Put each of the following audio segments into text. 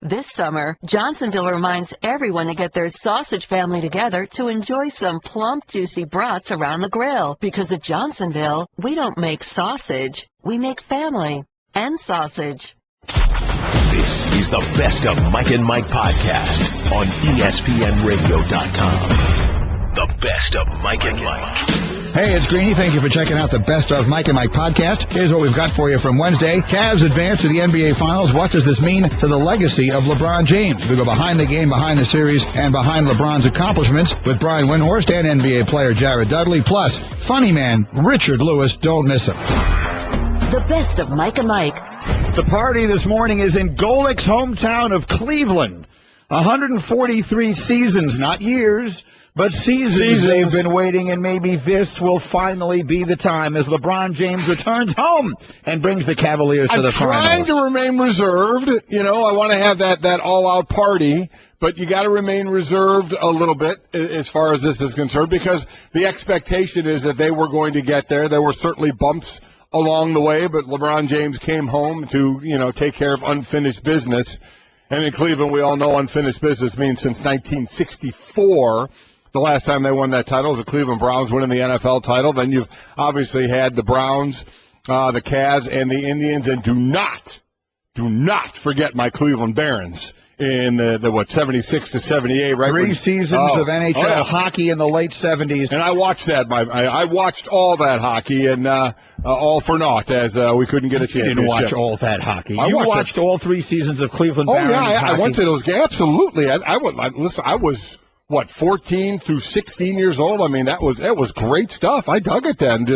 This summer, Johnsonville reminds everyone to get their sausage family together to enjoy some plump, juicy brats around the grill. Because at Johnsonville, we don't make sausage, we make family and sausage. This is the Best of Mike and Mike podcast on ESPNRadio.com. The Best of Mike and Mike. Hey, it's Greeny. Thank you for checking out the Best of Mike and Mike podcast. Here's what we've got for you from Wednesday. Cavs advance to the NBA Finals. What does this mean to the legacy of LeBron James? We go behind the game, behind the series, and behind LeBron's accomplishments with Brian Windhorst and NBA player Jared Dudley. Plus, funny man Richard Lewis. Don't miss him. The Best of Mike and Mike. The party this morning is in Golic's hometown of Cleveland. 143 seasons, not years, but seasons they've been waiting, and maybe this will finally be the time as LeBron James returns home and brings the Cavaliers to the finals. I'm trying to remain reserved. You know, I want to have that all-out party, but you got to remain reserved a little bit as far as this is concerned, because the expectation is that they were going to get there. There were certainly bumps along the way, but LeBron James came home to, take care of unfinished business. And in Cleveland, we all know unfinished business means since 1964, the last time they won that title, the Cleveland Browns winning the NFL title. Then you've obviously had the Browns, the Cavs, and the Indians. And do not forget my Cleveland Barons in the 76 to 78, right? 3 seasons of NHL hockey in the late 70s. And I watched that. I watched all that hockey, and all for naught, as we couldn't get a championship. You didn't watch all that hockey. You watched all 3 seasons of Cleveland Barons hockey. I went to those games. Absolutely. Listen, I was 14 through 16 years old. I mean, that was great stuff. I dug it then.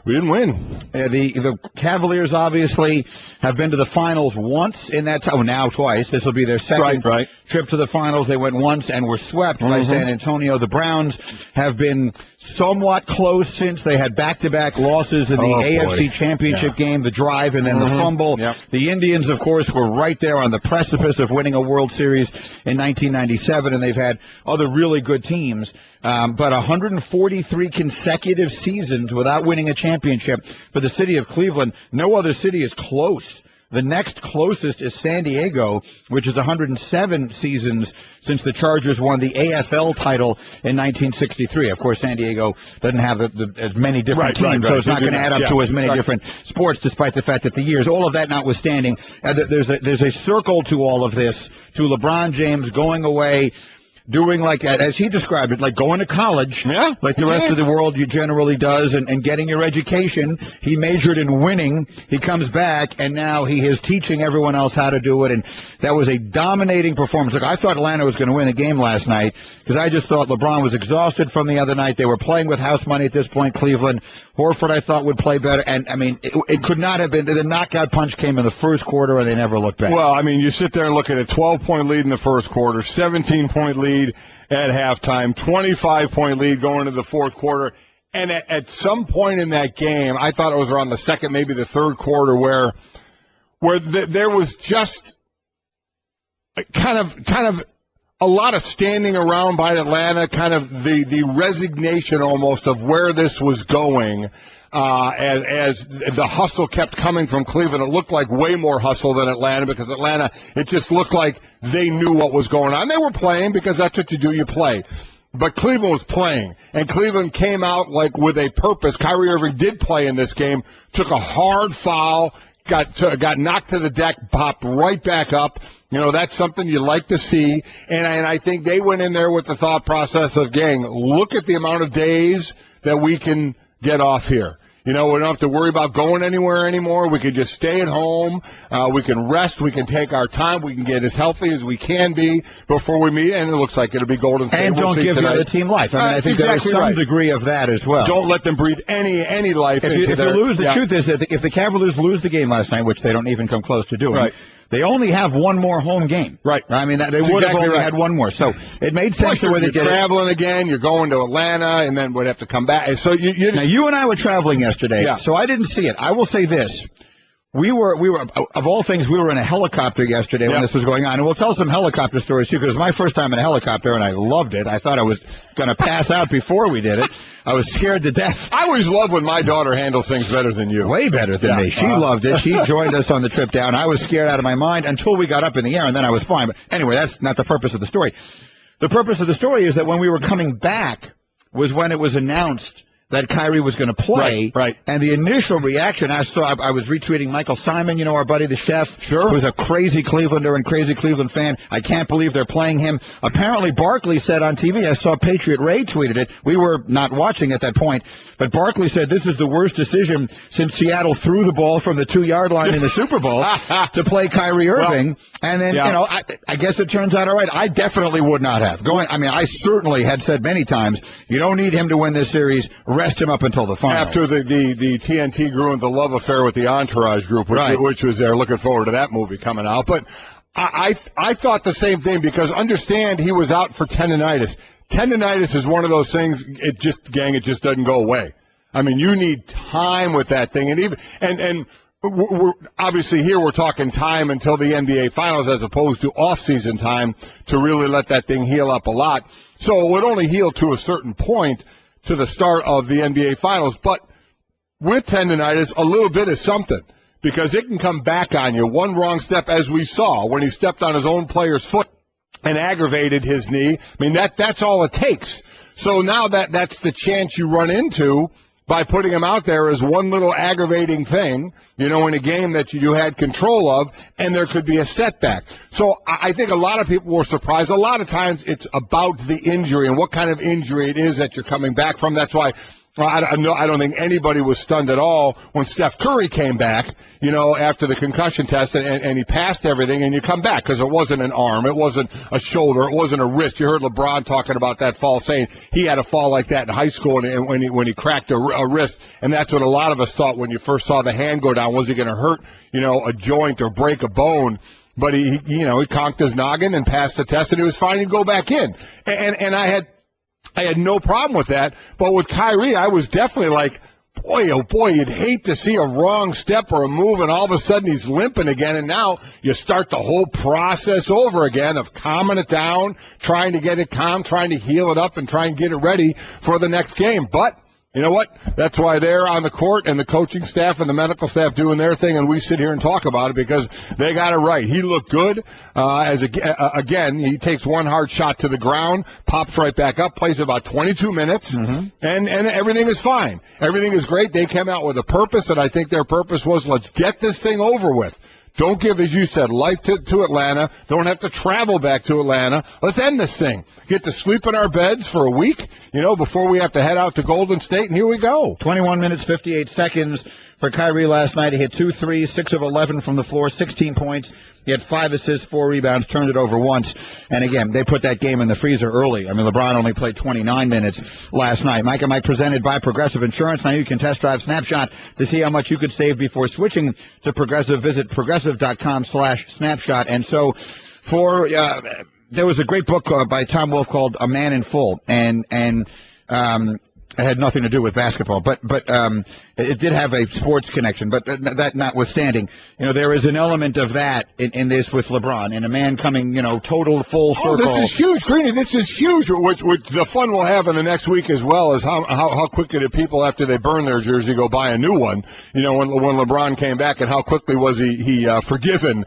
We didn't win. The Cavaliers obviously have been to the finals once in that time. Now twice. This will be their second trip to the finals. They went once and were swept by San Antonio. The Browns have been somewhat close since. They had back-to-back losses in the AFC Championship game, the drive, and then the fumble. Yep. The Indians, of course, were right there on the precipice of winning a World Series in 1997, and they've had other really good teams. But 143 consecutive seasons without winning a championship for the city of Cleveland. No other city is close. The next closest is San Diego, which is 107 seasons since the Chargers won the AFL title in 1963. Of course, San Diego doesn't have as many different teams, so it's not going to add up to as many different sports, despite the fact that the years, all of that notwithstanding, there's a circle to all of this, to LeBron James going away, doing like, as he described it, like going to college, like the rest of the world generally does, and getting your education. He majored in winning. He comes back, and now he is teaching everyone else how to do it, and that was a dominating performance. Look, I thought Atlanta was going to win the game last night because I just thought LeBron was exhausted from the other night. They were playing with house money at this point, Cleveland. Horford, I thought, would play better, and, I mean, it could not have been. The knockout punch came in the first quarter, and they never looked back. Well, I mean, you sit there and look at a 12-point lead in the first quarter, 17-point lead at halftime, 25-point lead going into the fourth quarter. And at some point in that game, I thought it was around the second, maybe the third quarter, where there was just kind of a lot of standing around by Atlanta, kind of the resignation almost of where this was going. As the hustle kept coming from Cleveland, it looked like way more hustle than Atlanta, because Atlanta, it just looked like they knew what was going on. They were playing because that's what you do, you play. But Cleveland was playing, and Cleveland came out like with a purpose. Kyrie Irving did play in this game, took a hard foul, got knocked to the deck, popped right back up. That's something you like to see. And I think they went in there with the thought process of, gang, look at the amount of days that we can get off here. We don't have to worry about going anywhere anymore. We can just stay at home. We can rest. We can take our time. We can get as healthy as we can be before we meet. And it looks like it'll be Golden State. And don't give the other team life. I think there's some degree of that as well. Don't let them breathe any life into their... If you lose, the truth is that if the Cavaliers lose the game last night, which they don't even come close to doing, they only have one more home game. Right. I mean, they would have only had one more. So it made sense the way they did it. You're traveling again. You're going to Atlanta, and then would have to come back. So now, you and I were traveling yesterday, so I didn't see it. I will say this. We were of all things, we were in a helicopter yesterday when this was going on. And we'll tell some helicopter stories, too, because it was my first time in a helicopter, and I loved it. I thought I was going to pass out before we did it. I was scared to death. I always love when my daughter handles things better than you. Way better than me. She loved it. She joined us on the trip down. I was scared out of my mind until we got up in the air, and then I was fine. But anyway, that's not the purpose of the story. The purpose of the story is that when we were coming back was when it was announced that Kyrie was going to play. Right. And the initial reaction, I was retweeting Michael Simon, you know, our buddy, the chef. Sure. Who's a crazy Clevelander and crazy Cleveland fan. I can't believe they're playing him. Apparently, Barkley said on TV, I saw Patriot Ray tweeted it. We were not watching at that point. But Barkley said this is the worst decision since Seattle threw the ball from the 2-yard line in the Super Bowl to play Kyrie Irving. Well, and then, you know, I guess it turns out all right. I definitely would not have. I certainly had said many times, you don't need him to win this series. Rest him up until the final. After the TNT grew into the love affair with the Entourage group, which was there. Looking forward to that movie coming out. But I thought the same thing, because understand he was out for tendonitis. Tendonitis is one of those things, it just doesn't go away. I mean, you need time with that thing. And we're obviously here we're talking time until the NBA Finals as opposed to off-season time to really let that thing heal up a lot. So it would only heal to a certain point to the start of the NBA Finals. But with tendonitis, a little bit is something, because it can come back on you. One wrong step, as we saw when he stepped on his own player's foot and aggravated his knee. I mean, that's all it takes. So now that's the chance you run into by putting him out there as one little aggravating thing, you know, in a game that you had control of, and there could be a setback. So I think a lot of people were surprised. A lot of times it's about the injury and what kind of injury it is that you're coming back from. That's why I don't think anybody was stunned at all when Steph Curry came back, you know, after the concussion test, and he passed everything, and you come back, because it wasn't an arm, it wasn't a shoulder, it wasn't a wrist. You heard LeBron talking about that fall, saying he had a fall like that in high school, and when he cracked a wrist, and that's what a lot of us thought when you first saw the hand go down. Was he going to hurt, you know, a joint or break a bone? But he conked his noggin and passed the test, and he was fine to go back in. And I had no problem with that. But with Kyrie, I was definitely like, boy, oh boy, you'd hate to see a wrong step or a move, and all of a sudden he's limping again, and now you start the whole process over again of calming it down, trying to get it calm, trying to heal it up, and try and get it ready for the next game. But you know what? That's why they're on the court, and the coaching staff and the medical staff doing their thing, and we sit here and talk about it because they got it right. He looked good. Again, he takes one hard shot to the ground, pops right back up, plays about 22 minutes, and everything is fine. Everything is great. They came out with a purpose, and I think their purpose was, let's get this thing over with. Don't give, as you said, life to Atlanta. Don't have to travel back to Atlanta. Let's end this thing. Get to sleep in our beds for a week, you know, before we have to head out to Golden State, and here we go. 21 minutes, 58 seconds for Kyrie last night. He hit 2 threes, 6 of 11 from the floor, 16 points. He had 5 assists, 4 rebounds, turned it over once. And again, they put that game in the freezer early. I mean, LeBron only played 29 minutes last night. Mike and Mike presented by Progressive Insurance. Now you can test drive Snapshot to see how much you could save before switching to Progressive. Visit progressive.com/snapshot. And so there was a great book by Tom Wolfe called A Man in Full. And it had nothing to do with basketball, but it did have a sports connection. But that notwithstanding, you know, there is an element of that in this with LeBron, and a man coming, you know, total full circle. Oh, this is huge, Greeny. This is huge. Which the fun we'll have in the next week as well is how quickly did people, after they burn their jersey, go buy a new one? You know, when LeBron came back, and how quickly was he forgiven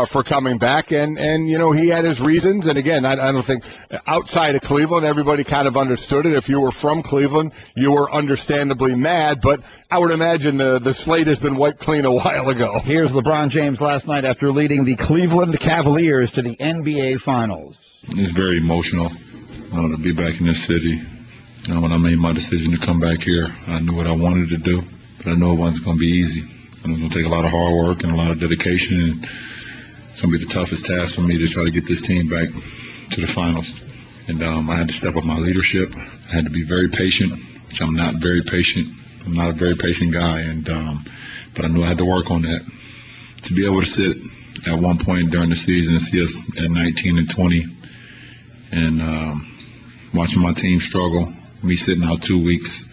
for coming back? And you know, he had his reasons. And again, I don't think outside of Cleveland, everybody kind of understood it. If you were from Cleveland, you were understandably mad, but I would imagine the slate has been wiped clean a while ago. Here's LeBron James last night after leading the Cleveland Cavaliers to the NBA Finals. It's very emotional to be back in this city. You know, when I made my decision to come back here, I knew what I wanted to do, but I knew it wasn't going to be easy. It was going to take a lot of hard work and a lot of dedication, and it's going to be the toughest task for me to try to get this team back to the finals. And I had to step up my leadership. I had to be very patient, which I'm not very patient. I'm not a very patient guy, but I knew I had to work on that. To be able to sit at one point during the season and see us at 19 and 20 and watching my team struggle, me sitting out 2 weeks,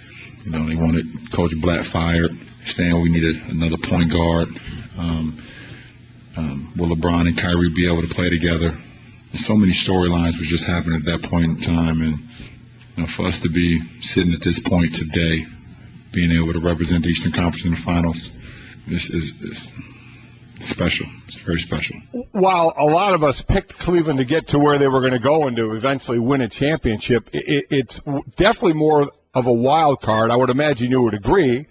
you know, they wanted Coach Blatt fired, saying we needed another point guard. Will LeBron and Kyrie be able to play together? So many storylines was just happening at that point in time, and For us to be sitting at this point today, being able to represent the Eastern Conference in the finals, is special. It's very special. While a lot of us picked Cleveland to get to where they were going to go and to eventually win a championship, it's definitely more of a wild card, I would imagine you would agree,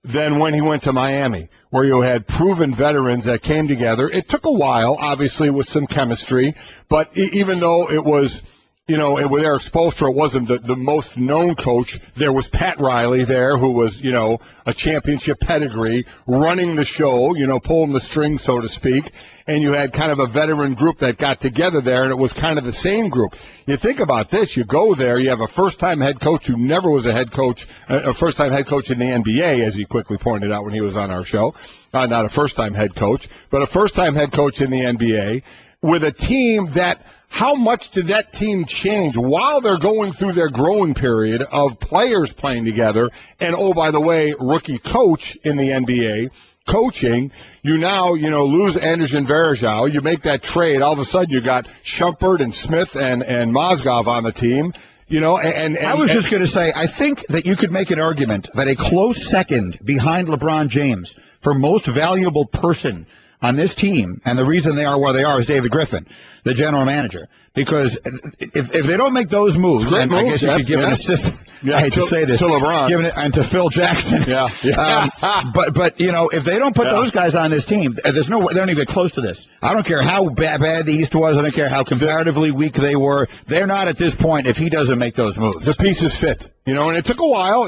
than when he went to Miami, where you had proven veterans that came together. It took a while, obviously, with some chemistry, but even though it was, with Eric Spoelstra, it wasn't the most known coach. There was Pat Riley there, who was, a championship pedigree, running the show, pulling the strings, so to speak. And you had kind of a veteran group that got together there, and it was kind of the same group. You think about this, you go there, you have a first-time head coach who never was a head coach, a first-time head coach in the NBA, as he quickly pointed out when he was on our show. Not a first-time head coach, but a first-time head coach in the NBA with a team that, how much did that team change while they're going through their growing period of players playing together? And, oh, by the way, rookie coach in the NBA coaching, you now, lose Anderson Varejao. You make that trade. All of a sudden, you got Shumpert and Smith and Mozgov on the team. And I was just going to say, I think that you could make an argument that a close second behind LeBron James for most valuable person on this team, and the reason they are where they are, is David Griffin, the general manager. Because if they don't make those moves, and I guess you could give an assist. I hate to say this, to LeBron, and to Phil Jackson. But if they don't put those guys on this team, there's no way, they don't even get close to this. I don't care how bad the East was. I don't care how comparatively weak they were. They're not at this point if he doesn't make those moves. The pieces fit, and it took a while.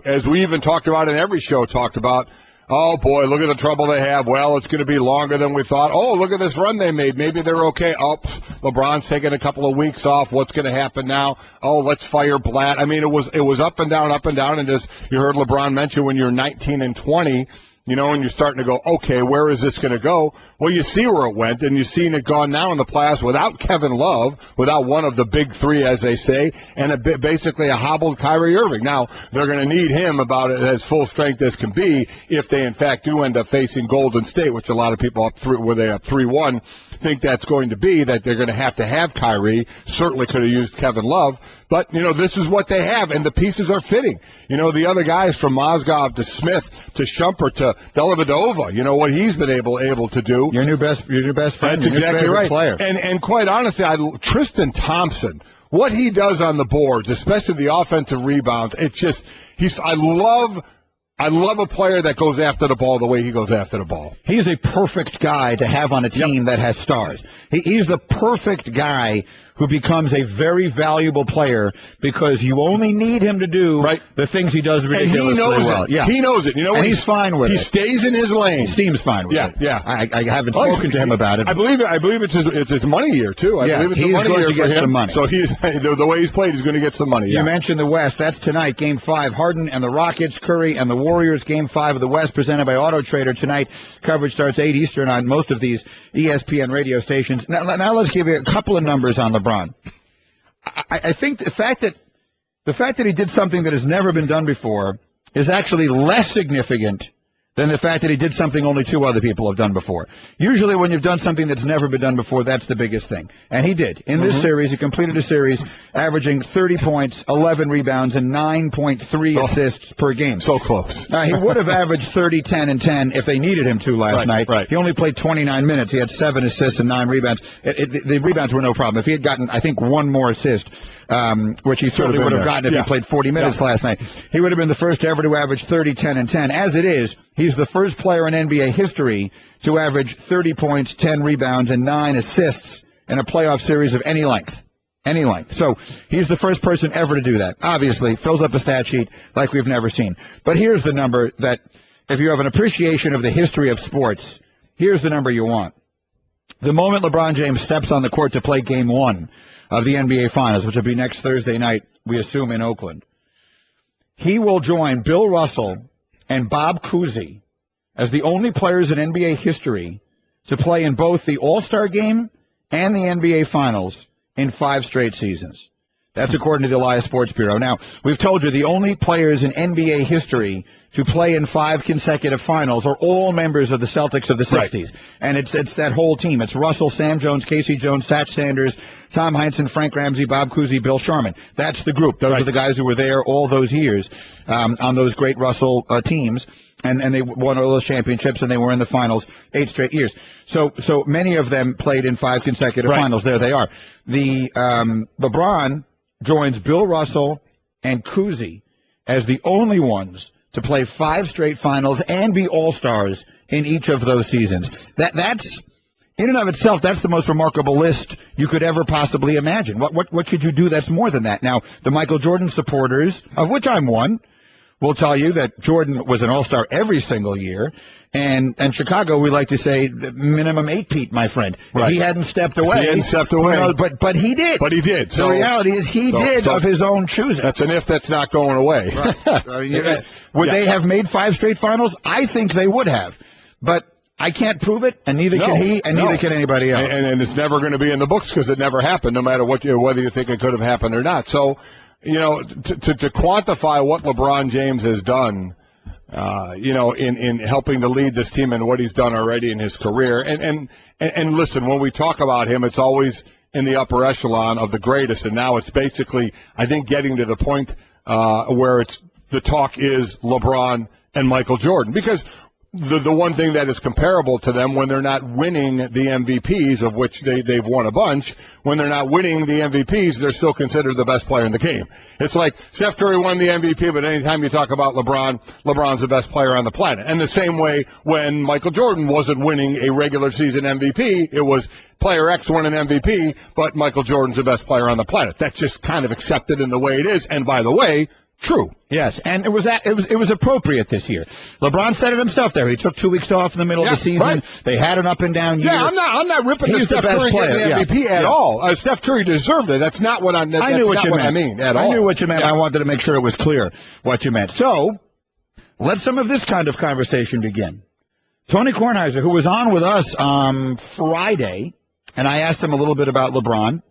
As we even talked about in every show, talked about. Oh, boy, look at the trouble they have. Well, it's going to be longer than we thought. Oh, look at this run they made. Maybe they're okay. Oh, LeBron's taking a couple of weeks off. What's going to happen now? Oh, let's fire Blatt. I mean, it was up and down, and as you heard LeBron mention, when you're 19 and 20, and you're starting to go, okay, where is this going to go? Well, you see where it went, and you've seen it gone now in the playoffs without Kevin Love, without one of the big three, as they say, and basically a hobbled Kyrie Irving. Now, they're going to need him about as full strength as can be if they, in fact, do end up facing Golden State, which a lot of people where they have 3-1 think that's going to be, that they're going to have Kyrie. Certainly could have used Kevin Love. But, this is what they have, and the pieces are fitting. The other guys from Mozgov to Smith to Shumpert to Dellavedova, what he's been able to do. Your new best friend. That's exactly right. Player. And quite honestly, Tristan Thompson, what he does on the boards, especially the offensive rebounds, it's just, I love a player that goes after the ball the way he goes after the ball. He's a perfect guy to have on a team that has stars. He's the perfect guy who becomes a very valuable player because you only need him to do the things he does ridiculously well. Yeah. He knows it. And he's fine with it. He stays in his lane. He seems fine with it. Yeah. I haven't spoken to him about it. I believe it's his money year, too. I believe it's he's a money going year to get for him. some money. So the way he's played, he's going to get some money. You mentioned the West. That's tonight, Game 5. Harden and the Rockets, Curry and the Warriors, Game 5 of the West, presented by Auto Trader tonight. Coverage starts 8 Eastern on most of these ESPN radio stations. Now let's give you a couple of numbers on LeBron. I think the fact that he did something that has never been done before is actually less significant than the fact that he did something only 2 other people have done before. Usually when you've done something that's never been done before, that's the biggest thing. And he did. In this series, he completed a series averaging 30 points, 11 rebounds, and 9.3 assists per game. So close. He would have averaged 30, 10, and 10 if they needed him to last night. Right. He only played 29 minutes. He had 7 assists and 9 rebounds. The rebounds were no problem. If he had gotten, I think, 1 more assist, which he certainly would have gotten if he played 40 minutes last night, he would have been the first ever to average 30, 10, and 10. As it is, he's the first player in NBA history to average 30 points, 10 rebounds, and 9 assists in a playoff series of any length. Any length. So he's the first person ever to do that. Obviously, fills up a stat sheet like we've never seen. But here's the number that, if you have an appreciation of the history of sports, here's the number you want. The moment LeBron James steps on the court to play Game 1 of the NBA Finals, which will be next Thursday night, we assume, in Oakland, he will join Bill Russell and Bob Cousy as the only players in NBA history to play in both the All-Star Game and the NBA Finals in 5 straight seasons. That's according to the Elias Sports Bureau. Now, we've told you the only players in NBA history to play in 5 consecutive finals are all members of the Celtics of the 60s. Right. And it's that whole team. It's Russell, Sam Jones, Casey Jones, Satch Sanders, Tom Heinsohn, Frank Ramsey, Bob Cousy, Bill Sharman. That's the group. Those are the guys who were there all those years on those great Russell teams. And they won all those championships, and they were in the finals 8 straight years. So many of them played in 5 consecutive finals. There they are. The LeBron joins Bill Russell and Cousy as the only ones to play 5 straight finals and be all-stars in each of those seasons. That's in and of itself, that's the most remarkable list you could ever possibly imagine. What could you do that's more than that? Now, the Michael Jordan supporters, of which I'm one, will tell you that Jordan was an all-star every single year. And Chicago, we like to say, the minimum 8-peat, my friend. If he hadn't stepped away. He hadn't stepped away. You know, but he did. But he did. So, the reality is he did of his own choosing. That's an if that's not going away. Right. Would they have made 5 straight finals? I think they would have. But I can't prove it, and neither can he, and neither can anybody else. And it's never going to be in the books because it never happened, no matter whether you think it could have happened or not. So, you know, to quantify what LeBron James has done, you know, in helping to lead this team and what he's done already in his career. And listen, when we talk about him, it's always in the upper echelon of the greatest. And now it's basically, I think, getting to the point where the talk is LeBron and Michael Jordan. Because the one thing that is comparable to them when they're not winning the MVPs, of which they've won a bunch, when they're not winning the MVPs, they're still considered the best player in the game. It's like Steph Curry won the MVP, but anytime you talk about LeBron, LeBron's the best player on the planet. And the same way when Michael Jordan wasn't winning a regular season MVP, it was player X won an MVP, but Michael Jordan's the best player on the planet. That's just kind of accepted in the way it is. And by the way, true. Yes, and it was appropriate this year. LeBron said it himself there. He took 2 weeks off in the middle of the season. Right. They had an up and down year. Yeah, I'm not ripping the Steph Curry getting the MVP at all. Steph Curry deserved it. That's not what I meant. I mean at all. I knew what you meant. I wanted to make sure it was clear what you meant. So, let some of this kind of conversation begin. Tony Kornheiser, who was on with us Friday, and I asked him a little bit about LeBron,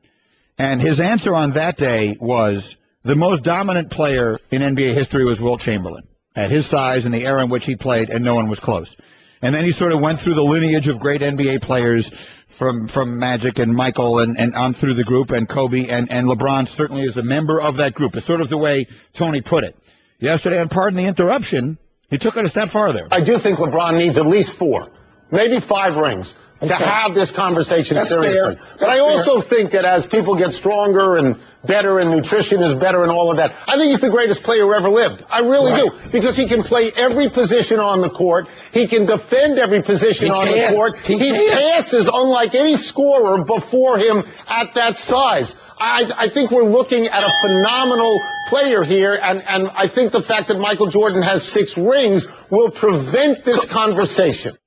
and his answer on that day was, the most dominant player in NBA history was Wilt Chamberlain, at his size and the era in which he played, and no one was close. And then he sort of went through the lineage of great NBA players from Magic and Michael and on through the group, and Kobe, and LeBron certainly is a member of that group. It's sort of the way Tony put it. Yesterday, and pardon the interruption, he took it a step farther. I do think LeBron needs at least 4, maybe 5 rings. To have this conversation seriously. But I also think that as people get stronger and better and nutrition is better and all of that, I think he's the greatest player who ever lived. I really do. Because he can play every position on the court. He can defend every position on the court. He passes unlike any scorer before him at that size. I think we're looking at a phenomenal player here, and I think the fact that Michael Jordan has 6 rings will prevent this conversation.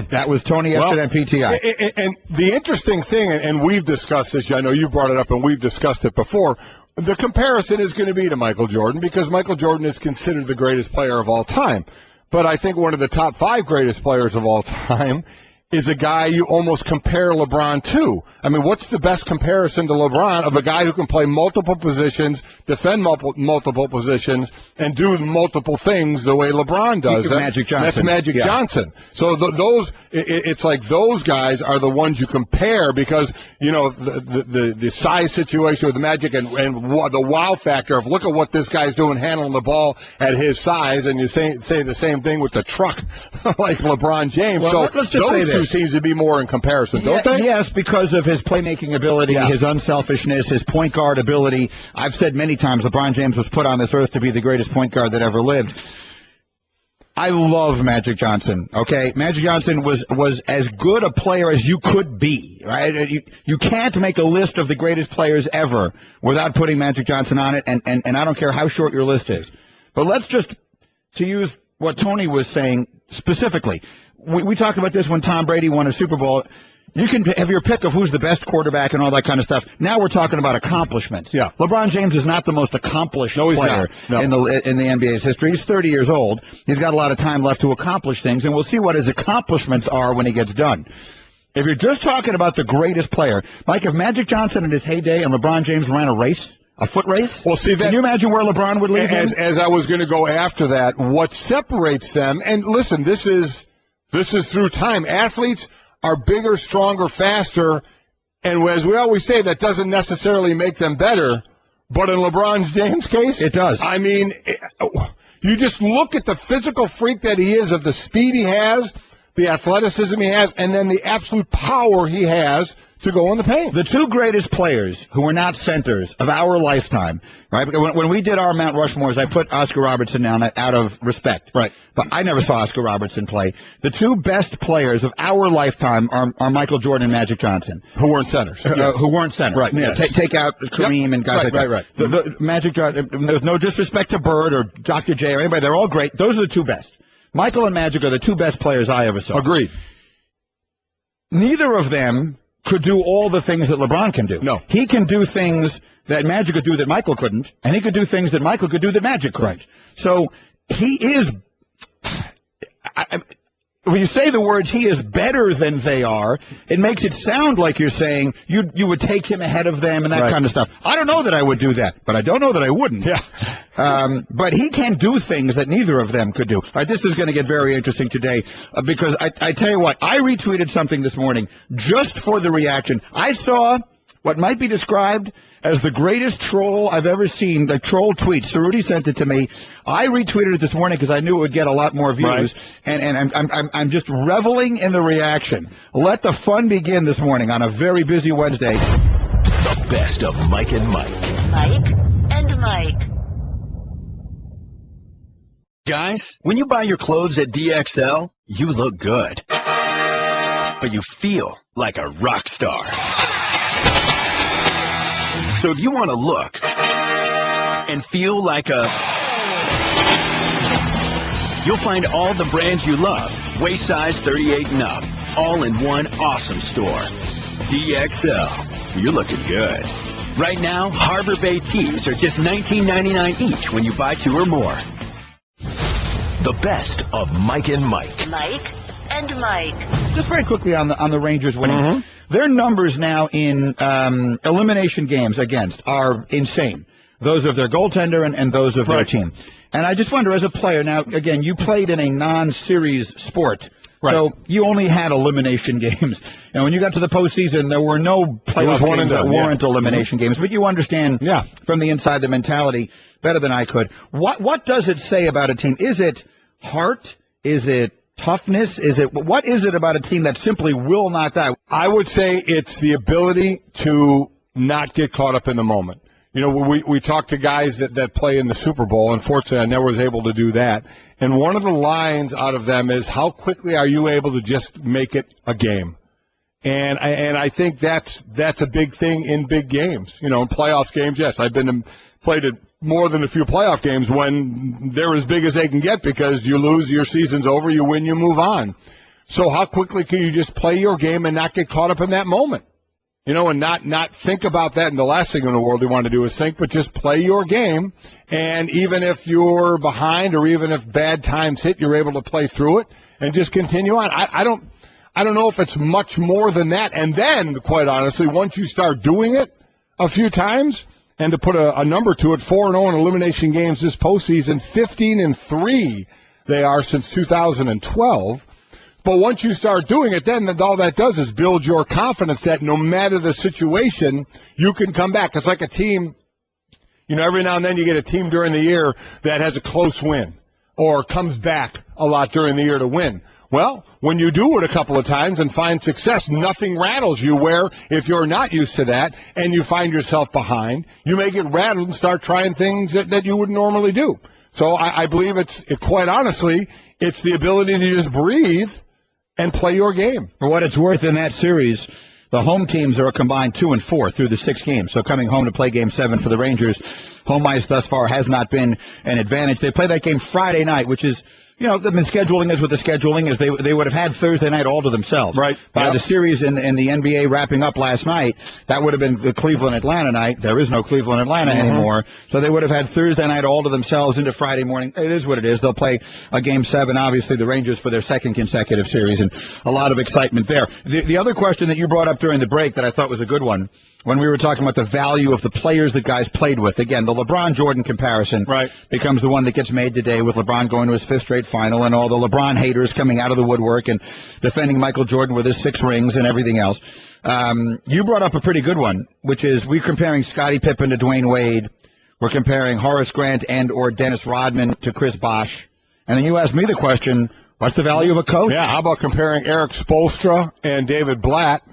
That was Tony yesterday on PTI. And the interesting thing, and we've discussed this, I know you brought it up and we've discussed it before, the comparison is going to be to Michael Jordan because Michael Jordan is considered the greatest player of all time. But I think one of the top 5 greatest players of all time is a guy you almost compare LeBron to. I mean, what's the best comparison to LeBron of a guy who can play multiple positions, defend multiple positions, and do multiple things the way LeBron does? Magic Johnson. That's Magic Johnson. So it's like those guys are the ones you compare because, you know, the size situation with the Magic and the wow factor of look at what this guy's doing handling the ball at his size, and you say the same thing with the truck like LeBron James. Well, let's just say this. Seems to be more in comparison, don't they? Yes, because of his playmaking ability, his unselfishness, his point guard ability. I've said many times LeBron James was put on this earth to be the greatest point guard that ever lived. I love Magic Johnson, okay? Magic Johnson was as good a player as you could be, right? You can't make a list of the greatest players ever without putting Magic Johnson on it, and I don't care how short your list is. But let's just, to use what Tony was saying specifically, we talked about this when Tom Brady won a Super Bowl. You can have your pick of who's the best quarterback and all that kind of stuff. Now we're talking about accomplishments. Yeah. LeBron James is not the most accomplished player in the NBA's history. He's 30 years old. He's got a lot of time left to accomplish things, and we'll see what his accomplishments are when he gets done. If you're just talking about the greatest player, Mike, if Magic Johnson in his heyday and LeBron James ran a race, A foot race? Well, see, can you imagine where LeBron would lead him? As I was going to go after that, what separates them, and listen, this is through time. Athletes are bigger, stronger, faster, and as we always say, that doesn't necessarily make them better, but in LeBron James' case, it does. I mean, you just look at the physical freak that he is, of the speed he has, the athleticism he has, and then the absolute power he has to go in the paint. The two greatest players who were not centers of our lifetime, right? When we did our Mount Rushmores, I put Oscar Robertson down out of respect. Right. But I never saw Oscar Robertson play. The two best players of our lifetime are Michael Jordan and Magic Johnson. Who weren't centers. Who weren't centers. Right. Yeah, Yes. Take out Kareem and guys like that. Right. The Magic Johnson, there's no disrespect to Bird or Dr. J or anybody. They're all great. Those are the two best. Michael and Magic are the two best players I ever saw. Agreed. Neither of them could do all the things that LeBron can do. No. He can do things that Magic could do that Michael couldn't, and he could do things that Michael could do that Magic couldn't. Right. So he is... when you say the words, he is better than they are, it makes it sound like you're saying you would take him ahead of them and that kind of stuff. I don't know that I would do that, but I don't know that I wouldn't. Yeah. But he can do things that neither of them could do. All right, this is going to get very interesting today because I tell you what, I retweeted something this morning just for the reaction. I saw what might be described as the greatest troll I've ever seen, the troll tweet. Cerruti sent it to me. I retweeted it this morning because I knew it would get a lot more views, and I'm just reveling in the reaction. Let the fun begin this morning on a very busy Wednesday. The best of Mike and Mike. Mike and Mike. Guys, when you buy your clothes at DXL, you look good. But you feel like a rock star. So if you want to look and feel like you'll find all the brands you love, waist size 38 and up, all in one awesome store. DXL, you're looking good. Right now, Harbor Bay tees are just $19.99 each when you buy 2 or more. The best of Mike and Mike. Mike and Mike. Just very quickly on the Rangers winning. Their numbers now in elimination games against are insane. Those of their goaltender and those of their team. And I just wonder, as a player, now, again, you played in a non-series sport. Right. So you only had elimination games. And when you got to the postseason, there were no playoff games that weren't elimination games. But you understand from the inside the mentality better than I could. What does it say about a team? Is it heart? Is it toughness? What is it about a team that simply will not die? I would say it's the ability to not get caught up in the moment. You know, we talk to guys that play in the Super Bowl. Unfortunately, I never was able to do that. And one of the lines out of them is, how quickly are you able to just make it a game? And I think that's a big thing in big games. You know, in playoff games, yes. I've played it more than a few playoff games when they're as big as they can get, because you lose, your season's over, you win, you move on. So how quickly can you just play your game and not get caught up in that moment? You know, and not think about that. And the last thing in the world you want to do is think, but just play your game. And even if you're behind or even if bad times hit, you're able to play through it and just continue on. I don't know if it's much more than that. And then, quite honestly, once you start doing it a few times, and to put a number to it, 4-0 in elimination games this postseason, 15-3 they are since 2012. But once you start doing it, then all that does is build your confidence that no matter the situation, you can come back. It's like a team, you know, every now and then you get a team during the year that has a close win or comes back a lot during the year to win. Well, when you do it a couple of times and find success, nothing rattles you, where if you're not used to that and you find yourself behind, you may get rattled and start trying things that you wouldn't normally do. So I believe quite honestly, it's the ability to just breathe and play your game. For what it's worth, in that series, the home teams are a combined 2-4 through the 6 games. So coming home to play Game 7 for the Rangers, home ice thus far has not been an advantage. They play that game Friday night, which is you know, the scheduling is what the scheduling is. They would have had Thursday night all to themselves. Right. By the series in the NBA wrapping up last night, that would have been the Cleveland-Atlanta night. There is no Cleveland-Atlanta anymore. So they would have had Thursday night all to themselves into Friday morning. It is what it is. They'll play a Game 7, obviously, the Rangers for their second consecutive series, and a lot of excitement there. The other question that you brought up during the break that I thought was a good one, when we were talking about the value of the players that guys played with. Again, the LeBron-Jordan comparison becomes the one that gets made today with LeBron going to his 5th straight final and all the LeBron haters coming out of the woodwork and defending Michael Jordan with his 6 rings and everything else. You brought up a pretty good one, which is we're comparing Scottie Pippen to Dwayne Wade. We're comparing Horace Grant and or Dennis Rodman to Chris Bosh. And then you asked me the question, what's the value of a coach? Yeah, how about comparing Eric Spoelstra and David Blatt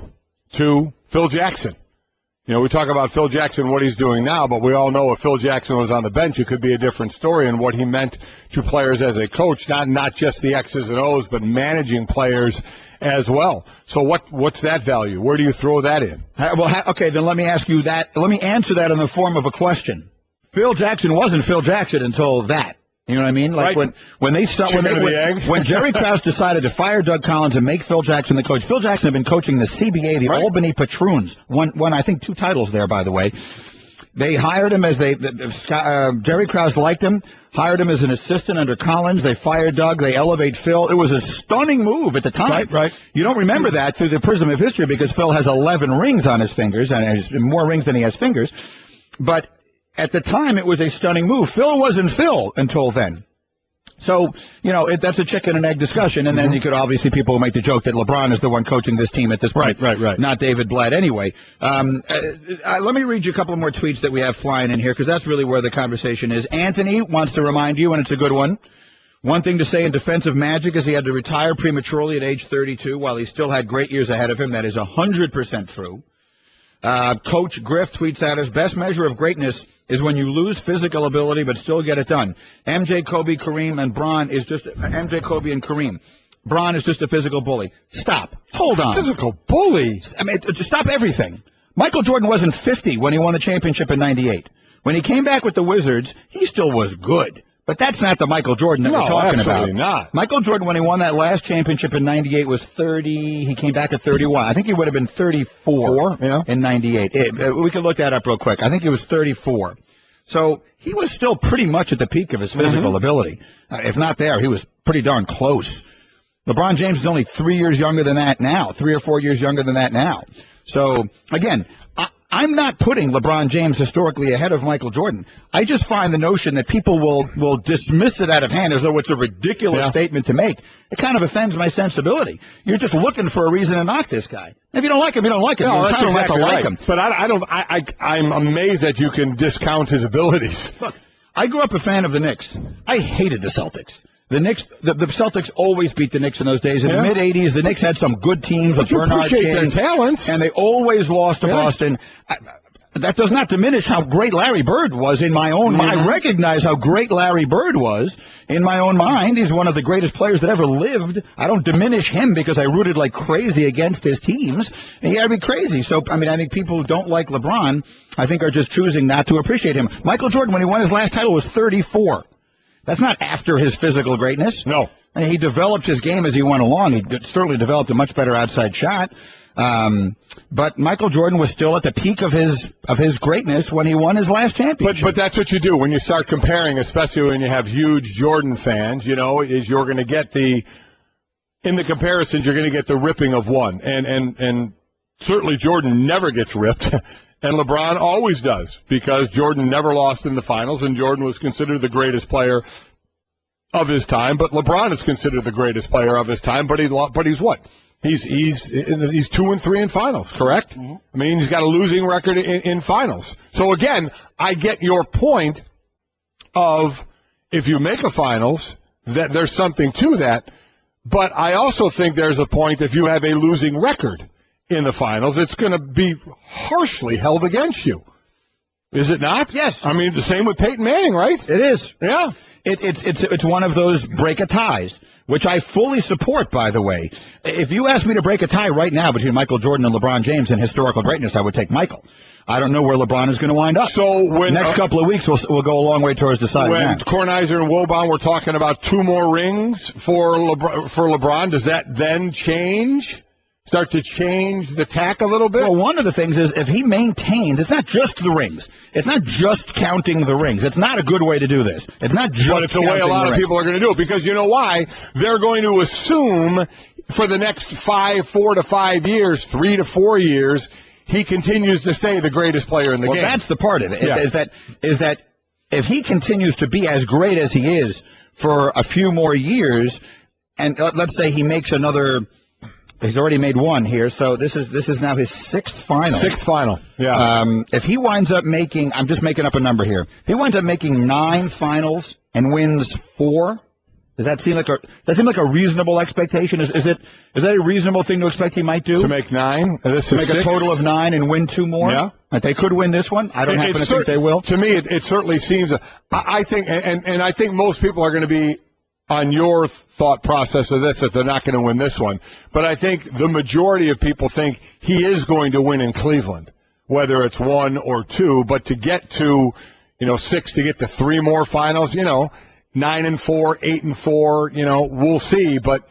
to Phil Jackson? You know, we talk about Phil Jackson, what he's doing now, but we all know if Phil Jackson was on the bench, it could be a different story and what he meant to players as a coach, not just the X's and O's, but managing players as well. So what's that value? Where do you throw that in? Well, okay, then let me ask you that. Let me answer that in the form of a question. Phil Jackson wasn't Phil Jackson until that. You know what I mean? Like when Jerry Krause decided to fire Doug Collins and make Phil Jackson the coach. Phil Jackson had been coaching the CBA, the Albany Patroons. Won I think 2 titles there, by the way. They hired him as Jerry Krause liked him, hired him as an assistant under Collins. They fired Doug. They elevate Phil. It was a stunning move at the time. Right. You don't remember that through the prism of history because Phil has 11 rings on his fingers and has more rings than he has fingers. But at the time, it was a stunning move. Phil wasn't Phil until then. So, you know, that's a chicken and egg discussion. And then you could obviously people will make the joke that LeBron is the one coaching this team at this point. Right. Not David Blatt anyway. Let me read you a couple more tweets that we have flying in here because that's really where the conversation is. Anthony wants to remind you, and it's a good one. One thing to say in defense of Magic is he had to retire prematurely at age 32 while he still had great years ahead of him. That is 100% true. Coach Griff tweets at us, best measure of greatness is when you lose physical ability but still get it done. MJ, Kobe, Kareem, and Bron is just MJ, Kobe, and Kareem. Bron is just a physical bully. Stop. Hold on. Physical bully? I mean, stop everything. Michael Jordan wasn't 50 when he won the championship in 98. When he came back with the Wizards, he still was good. But that's not the Michael Jordan that we're talking about. Absolutely not. Michael Jordan, when he won that last championship in 98, was 30. He came back at 31. I think he would have been 34 in 98. We could look that up real quick. I think he was 34. So he was still pretty much at the peak of his physical ability. If not there, he was pretty darn close. LeBron James is only 3 years younger than that now, 3 or 4 years younger than that now. So, again, I'm not putting LeBron James historically ahead of Michael Jordan. I just find the notion that people will dismiss it out of hand as though it's a ridiculous statement to make. It kind of offends my sensibility. You're just looking for a reason to knock this guy. If you don't like him, you don't like him. No, You're entitled not to like him. But I'm amazed that you can discount his abilities. Look, I grew up a fan of the Knicks. I hated the Celtics. The Knicks, the Celtics always beat the Knicks in those days. In the mid-'80s, the Knicks had some good teams with Bernard King. Their talents. And they always lost to Boston. That does not diminish how great Larry Bird was in my own mind. I recognize how great Larry Bird was in my own mind. He's one of the greatest players that ever lived. I don't diminish him because I rooted like crazy against his teams. And he had to be crazy. So, I mean, I think people who don't like LeBron, I think, are just choosing not to appreciate him. Michael Jordan, when he won his last title, was 34. That's not after his physical greatness. No. I mean, he developed his game as he went along. He certainly developed a much better outside shot. But Michael Jordan was still at the peak of his greatness when he won his last championship. But that's what you do when you start comparing, especially when you have huge Jordan fans, is you're going to get in the comparisons, you're going to get the ripping of one. And certainly Jordan never gets ripped. And LeBron always does, because Jordan never lost in the finals, and Jordan was considered the greatest player of his time. But LeBron is considered the greatest player of his time. But he's what? He's 2-3 in finals, correct? Mm-hmm. I mean, he's got a losing record in finals. So again, I get your point of if you make a finals, that there's something to that. But I also think there's a point if you have a losing record in the finals, it's going to be harshly held against you. Is it not? Yes. I mean, the same with Peyton Manning, right? It is. Yeah. It's one of those break of ties. which I fully support, by the way. If you asked me to break a tie right now between Michael Jordan and LeBron James in historical greatness, I would take Michael. I don't know where LeBron is going to wind up. So when next couple of weeks, we'll go a long way towards deciding when that. Kornheiser and Wilbon were talking about 2 more rings for LeBron, does that then start to change the tack a little bit? Well, one of the things is if he maintains, it's not just the rings. It's not just counting the rings. It's not a good way to do this. It's not just But it's the way a lot of people are going to do it, because you know why? They're going to assume for the next 4 to 5 years, 3 to 4 years, he continues to stay the greatest player in the game. Well, that's the part of it, is that if he continues to be as great as he is for a few more years, and let's say he makes another, he's already made 1 here, so this is now his 6th final. 6th final, yeah. If he winds up making, I'm just making up a number here, if he winds up making 9 finals and wins 4, does that seem like a reasonable expectation? Is that a reasonable thing to expect he might do? To make 9? This to is make 6? a total of 9 and win 2 more? Yeah. Like they could win this one. I don't happen to think they will. To me, it certainly seems. I think, and I think most people are going to be on your thought process of this, that they're not going to win this one. But I think the majority of people think he is going to win in Cleveland, whether it's 1 or 2. But to get to, 6, to get to 3 more finals, 9 and 4, 8 and 4, we'll see. But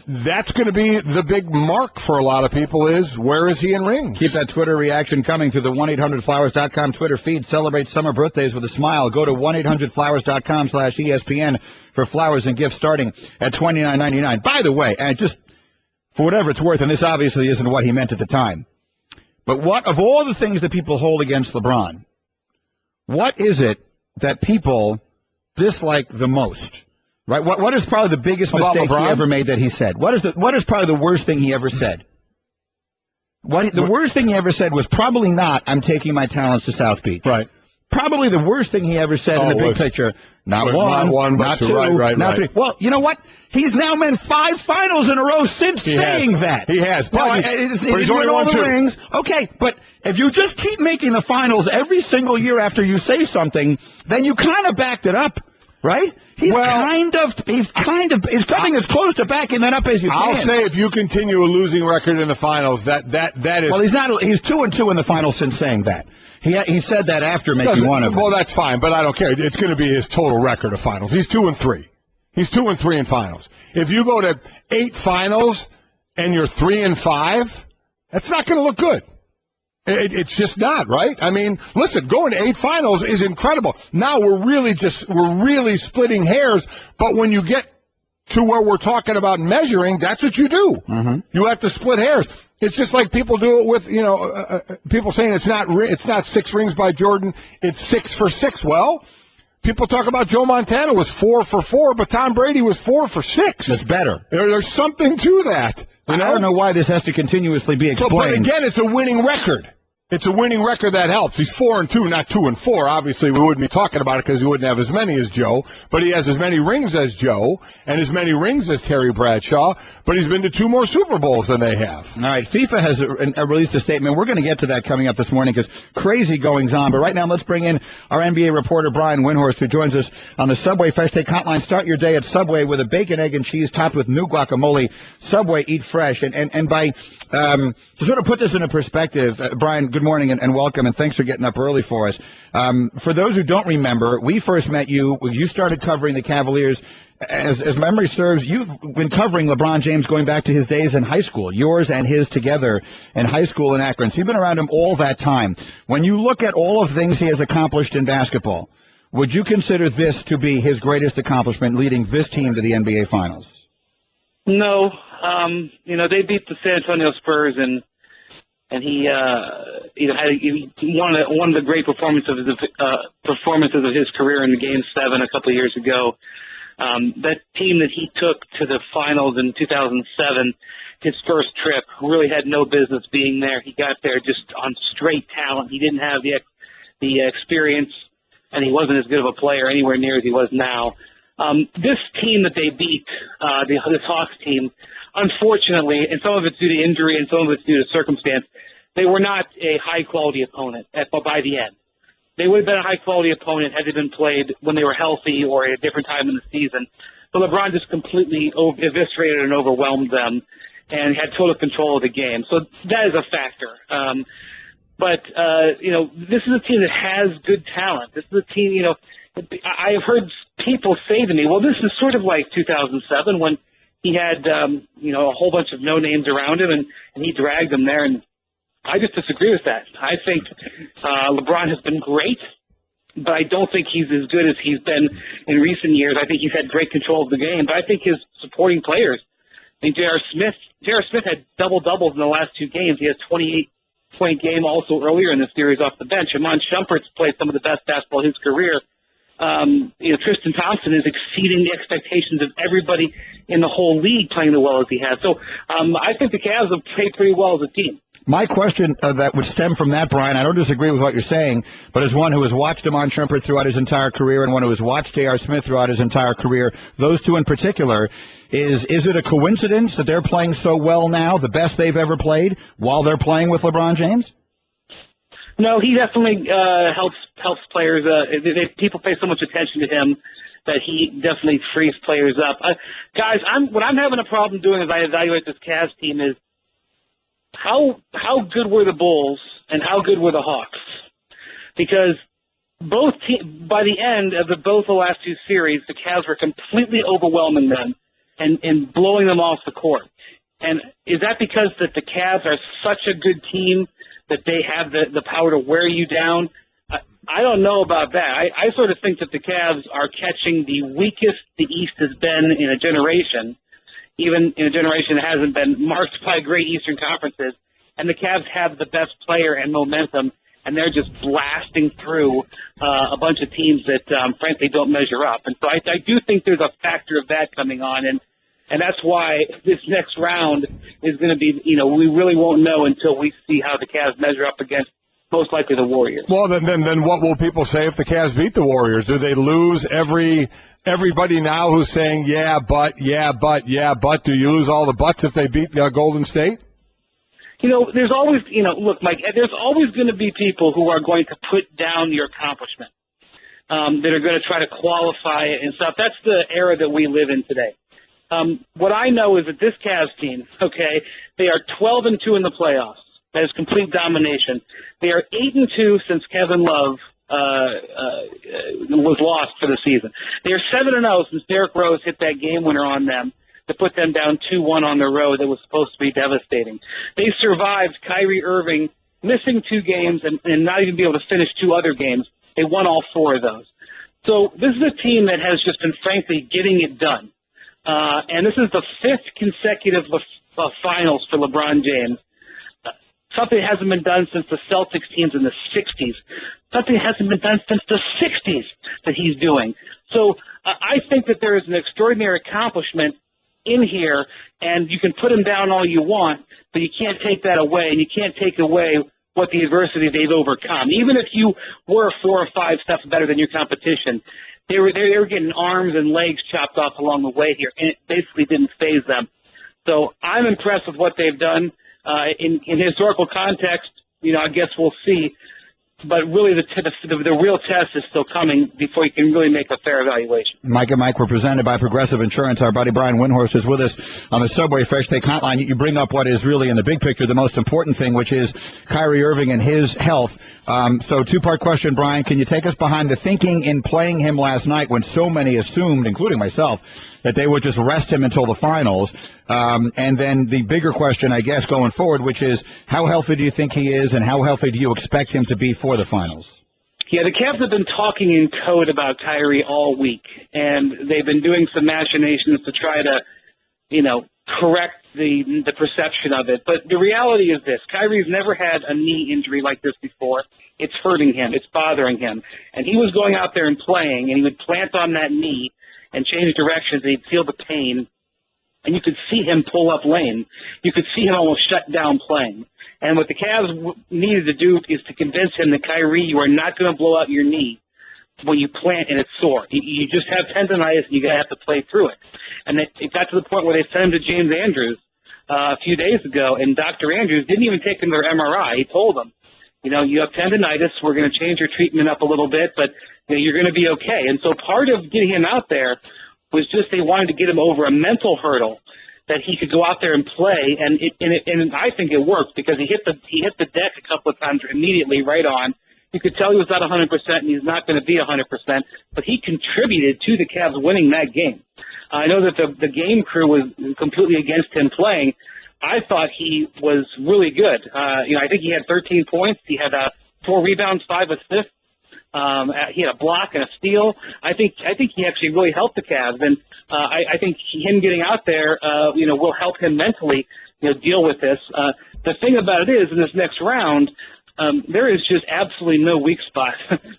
that's going to be the big mark for a lot of people is, where is he in rings? Keep that Twitter reaction coming through the 1-800-Flowers.com Twitter feed. Celebrate summer birthdays with a smile. Go to 1-800-Flowers.com/ESPN for flowers and gifts starting at $29.99. By the way, and just for whatever it's worth, and this obviously isn't what he meant at the time, but what of all the things that people hold against LeBron, what is it that people dislike the most? Right? What is probably the biggest mistake he ever made that he said? What is probably the worst thing he ever said? The worst thing he ever said was probably not, I'm taking my talents to South Beach. Right. Probably the worst thing he ever said in the big picture, not one, not 2, not 3. Well, you know what? He's now won 5 finals in a row since saying that. He has. But he's only won 2 rings. Okay, but if you just keep making the finals every single year after you say something, then you kind of backed it up. Right? He's coming as close to backing that up as you can. I'll say if you continue a losing record in the finals, that is. Well, he's 2-2 in the finals since saying that. He said that after making 1 of them. Well, that's fine, but I don't care. It's going to be his total record of finals. He's 2-3. He's 2-3 in finals. If you go to 8 finals and you're 3-5, that's not going to look good. It's just not, right? I mean, listen, going to 8 finals is incredible. Now we're really splitting hairs, but when you get to where we're talking about measuring, that's what you do. Mm-hmm. You have to split hairs. It's just like people do it with, people saying it's not 6 rings by Jordan, it's 6 for 6. Well, people talk about Joe Montana was 4 for 4, but Tom Brady was 4 for 6. That's better. There's something to that. I don't know why this has to continuously be explained. But again, it's a winning record. It's a winning record that helps. He's 4-2, not 2-4. Obviously, we wouldn't be talking about it because he wouldn't have as many as Joe. But he has as many rings as Joe and as many rings as Terry Bradshaw. But he's been to 2 more Super Bowls than they have. All right, FIFA has released a statement. We're going to get to that coming up this morning because crazy goings on. But right now, let's bring in our NBA reporter, Brian Windhorst, who joins us on the Subway Fresh Take Hotline. Start your day at Subway with a bacon, egg, and cheese topped with new guacamole. Subway, eat fresh. And by to sort of put this into perspective, Brian, good morning and welcome, and thanks for getting up early for us. For those who don't remember, we first met you when you started covering the Cavaliers. As memory serves, you've been covering LeBron James going back to his days in high school, yours and his together in high school in Akron. So you've been around him all that time. When you look at all of the things he has accomplished in basketball, would you consider this to be his greatest accomplishment, leading this team to the NBA Finals? No. They beat the San Antonio Spurs, and he had one of the great performances of his career in the Game 7 a couple of years ago. That team that he took to the finals in 2007, his first trip, really had no business being there. He got there just on straight talent. He didn't have the experience, and he wasn't as good of a player anywhere near as he was now. This team that they beat, this Hawks team, unfortunately, and some of it's due to injury and some of it's due to circumstance, they were not a high-quality opponent by the end. they would have been a high-quality opponent had they been played when they were healthy or at a different time in the season. But LeBron just completely eviscerated and overwhelmed them and had total control of the game. So that is a factor. But this is a team that has good talent. This is a team, I have heard people say to me, well, this is sort of like 2007 when he had, a whole bunch of no-names around him and he dragged them there. And I just disagree with that. I think LeBron has been great, but I don't think he's as good as he's been in recent years. I think he's had great control of the game, but I think his supporting players, J.R. Smith had double-doubles in the last 2 games. He has 28-point game also earlier in the series off the bench. Iman Shumpert's played some of the best basketball of his career. Tristan Thompson is exceeding the expectations of everybody in the whole league playing the well as he has. So I think the Cavs have played pretty well as a team. My question that would stem from that, Brian, I don't disagree with what you're saying, but as one who has watched Iman Shumpert throughout his entire career and one who has watched J.R. Smith throughout his entire career, those two in particular, is it a coincidence that they're playing so well now, the best they've ever played, while they're playing with LeBron James? No, he definitely helps players. People pay so much attention to him that he definitely frees players up. Guys, what I'm having a problem doing as I evaluate this Cavs team is how good were the Bulls and how good were the Hawks? Because both by the end of both the last 2 series, the Cavs were completely overwhelming them and blowing them off the court. And is that because that the Cavs are such a good team that they have the power to wear you down? I don't know about that. I sort of think that the Cavs are catching the weakest the East has been in a generation, even in a generation that hasn't been marked by great Eastern conferences. And the Cavs have the best player and momentum, and they're just blasting through a bunch of teams that, frankly, don't measure up. And so I do think there's a factor of that coming on, and that's why this next round is going to be, we really won't know until we see how the Cavs measure up against most likely the Warriors. Well, then what will people say if the Cavs beat the Warriors? Do they lose everybody now who's saying, yeah, but? Do you lose all the buts if they beat Golden State? There's always, look, Mike, there's always going to be people who are going to put down your accomplishment, that are going to try to qualify it and stuff. That's the era that we live in today. What I know is that this Cavs team, they are 12-2 in the playoffs. That is complete domination. They are 8-2 since Kevin Love was lost for the season. They are 7-0 since Derrick Rose hit that game winner on them to put them down 2-1 on the road. That was supposed to be devastating. They survived Kyrie Irving missing 2 games and not even be able to finish 2 other games. They won all 4 of those. So this is a team that has just been, frankly, getting it done. And this is the 5th consecutive finals for LeBron James. Something that hasn't been done since the Celtics teams in the 60s. Something that hasn't been done since the 60s that he's doing. So I think that there is an extraordinary accomplishment in here, and you can put him down all you want, but you can't take that away, and you can't take away what the adversity they've overcome. Even if you were 4 or 5 steps better than your competition, they were getting arms and legs chopped off along the way here, and it basically didn't faze them. So I'm impressed with what they've done. In historical context, I guess we'll see. But really, the real test is still coming before you can really make a fair evaluation. Mike and Mike were presented by Progressive Insurance. Our buddy Brian Windhorst is with us on the Subway Fresh Take Hotline. You bring up what is really, in the big picture, the most important thing, which is Kyrie Irving and his health. So 2-part question, Brian. Can you take us behind the thinking in playing him last night when so many assumed, including myself, that they would just rest him until the finals? And then the bigger question, I guess, going forward, which is how healthy do you think he is and how healthy do you expect him to be for the finals? Yeah, the Cavs have been talking in code about Kyrie all week, and they've been doing some machinations to try to, correct the perception of it. But the reality is this. Kyrie's never had a knee injury like this before. It's hurting him. It's bothering him. And he was going out there and playing, and he would plant on that knee and change directions, and he'd feel the pain. And you could see him pull up lane. You could see him almost shut down playing. And what the Cavs needed to do is to convince him that, Kyrie, you are not going to blow out your knee when you plant and it's sore. You just have tendonitis, and you're going to have to play through it. And it got to the point where they sent him to James Andrews a few days ago, and Dr. Andrews didn't even take him to their MRI. He told them, You have tendinitis. We're going to change your treatment up a little bit, but you're going to be okay. And so part of getting him out there was just they wanted to get him over a mental hurdle that he could go out there and play, and I think it worked because he hit the deck a couple of times immediately right on. You could tell he was not 100%, and he's not going to be 100%, but he contributed to the Cavs winning that game. I know that the game crew was completely against him playing. I thought he was really good. I think he had 13 points. He had 4 rebounds, 5 assists. He had a block and a steal. I think he actually really helped the Cavs, and I think him getting out there, will help him mentally, deal with this. The thing about it is, in this next round, there is just absolutely no weak spot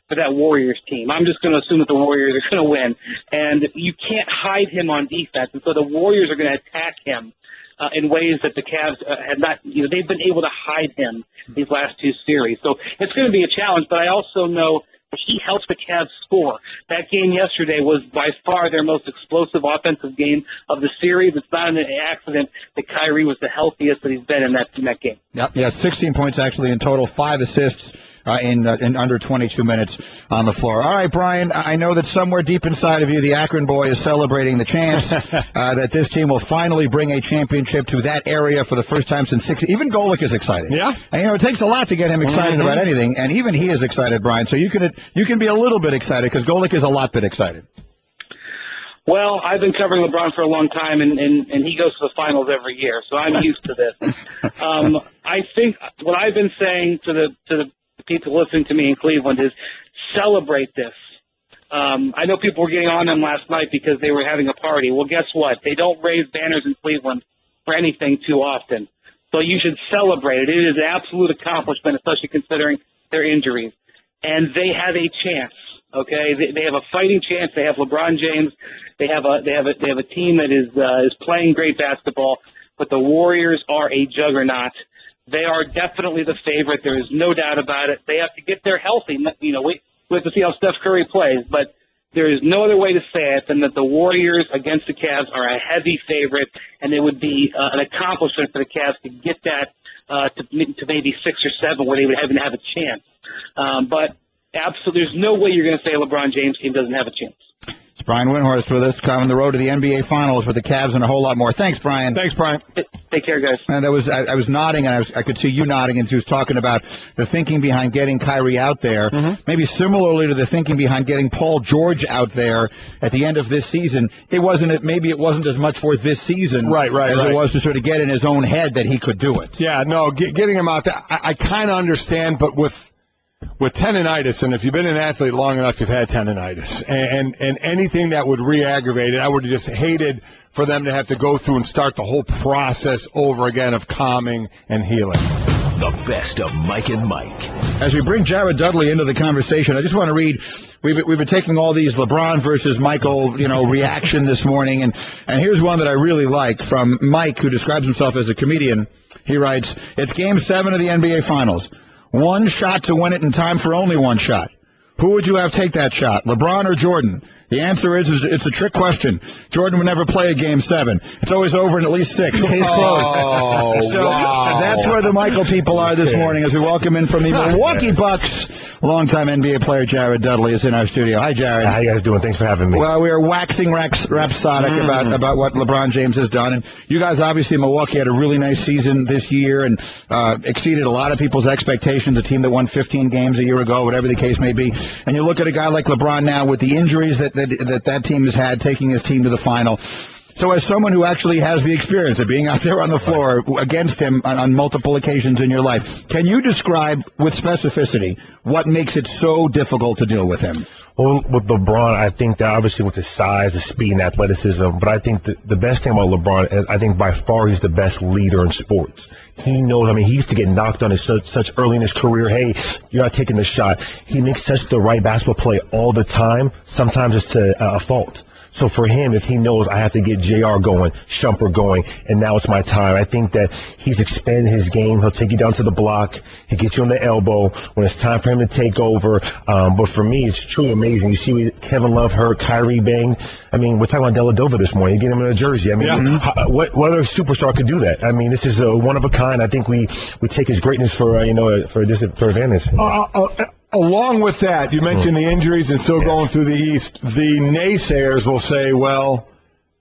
for that Warriors team. I'm just going to assume that the Warriors are going to win, and you can't hide him on defense, and so the Warriors are going to attack him in ways that the Cavs had not, they've been able to hide him these last 2 series. So it's going to be a challenge, but I also know that he helps the Cavs score. That game yesterday was by far their most explosive offensive game of the series. It's not an accident that Kyrie was the healthiest that he's been in that game. Yeah, 16 points actually in total, 5 assists. In under 22 minutes on the floor. All right, Brian, I know that somewhere deep inside of you, the Akron boy is celebrating the chance that this team will finally bring a championship to that area for the first time since 60. Even Golic is excited. Yeah. And, it takes a lot to get him excited about anything, and even he is excited, Brian. So you can be a little bit excited because Golic is a lot bit excited. Well, I've been covering LeBron for a long time, and he goes to the finals every year, so I'm used to this. I think what I've been saying to the people listening to me in Cleveland is celebrate this. I know people were getting on them last night because they were having a party. Well, guess what? They don't raise banners in Cleveland for anything too often. So you should celebrate it. It is an absolute accomplishment, especially considering their injuries. And they have a chance. Okay, they have a fighting chance. They have LeBron James. They have a team that is playing great basketball. But the Warriors are a juggernaut. They are definitely the favorite. There is no doubt about it. They have to get there healthy. We have to see how Steph Curry plays, but there is no other way to say it than that the Warriors against the Cavs are a heavy favorite, and it would be an accomplishment for the Cavs to get that to maybe 6 or 7 where they would even have a chance. But absolutely, there's no way you're going to say a LeBron James team doesn't have a chance. It's Brian Windhorst with us, on the road to the NBA Finals with the Cavs and a whole lot more. Thanks, Brian. Thanks, Brian. Take care, guys. And I was nodding, and I could see you nodding, and he was talking about the thinking behind getting Kyrie out there, maybe similarly to the thinking behind getting Paul George out there at the end of this season. Maybe it wasn't as much for this season as it was to sort of get in his own head that he could do it. Yeah, no, getting him out there, I kind of understand, but with tendinitis, and if you've been an athlete long enough, you've had tendinitis, and anything that would re-aggravate it, I would have just hated for them to have to go through and start the whole process over again of calming and healing. The best of Mike and Mike. As we bring Jared Dudley into the conversation, I just want to read, we've been taking all these LeBron versus Michael, reaction this morning, and here's one that I really like from Mike, who describes himself as a comedian. He writes, "It's Game 7 of the NBA Finals. 1 shot to win it in time for only 1 shot. Who would you have take that shot, LeBron or Jordan? The answer is it's a trick question. Jordan would never play a Game 7. It's always over in at least 6. Case closed." So that's where the Michael people are this morning as we welcome in from the Milwaukee Bucks. Longtime NBA player Jared Dudley is in our studio. Hi, Jared. How you guys doing? Thanks for having me. Well, we are waxing rhapsodic about what LeBron James has done. And you guys, obviously, Milwaukee had a really nice season this year and exceeded a lot of people's expectations, a team that won 15 games a year ago, whatever the case may be. And you look at a guy like LeBron now with the injuries that team has had, taking his team to the final. So as someone who actually has the experience of being out there on the floor against him on multiple occasions in your life, can you describe with specificity what makes it so difficult to deal with him? Well, with LeBron, I think that obviously with his size, the speed, and athleticism, but I think the best thing about LeBron, I think by far he's the best leader in sports. He knows, he used to get knocked on such early in his career, hey, you're not taking the shot. He makes such the right basketball play all the time. Sometimes it's a fault. So for him, if he knows I have to get JR going, Shumpert going, and now it's my time, I think that he's expanded his game. He'll take you down to the block. He gets you on the elbow when it's time for him to take over. But for me, it's truly amazing. You see Kevin Love hurt, Kyrie banged. I mean, we're talking about Dellavedova this morning. You get him in a jersey. I mean, what other superstar could do that? I mean, this is a one of a kind. I think we take his greatness for advantage. Along with that, you mentioned the injuries and still going through the East. The naysayers will say, well,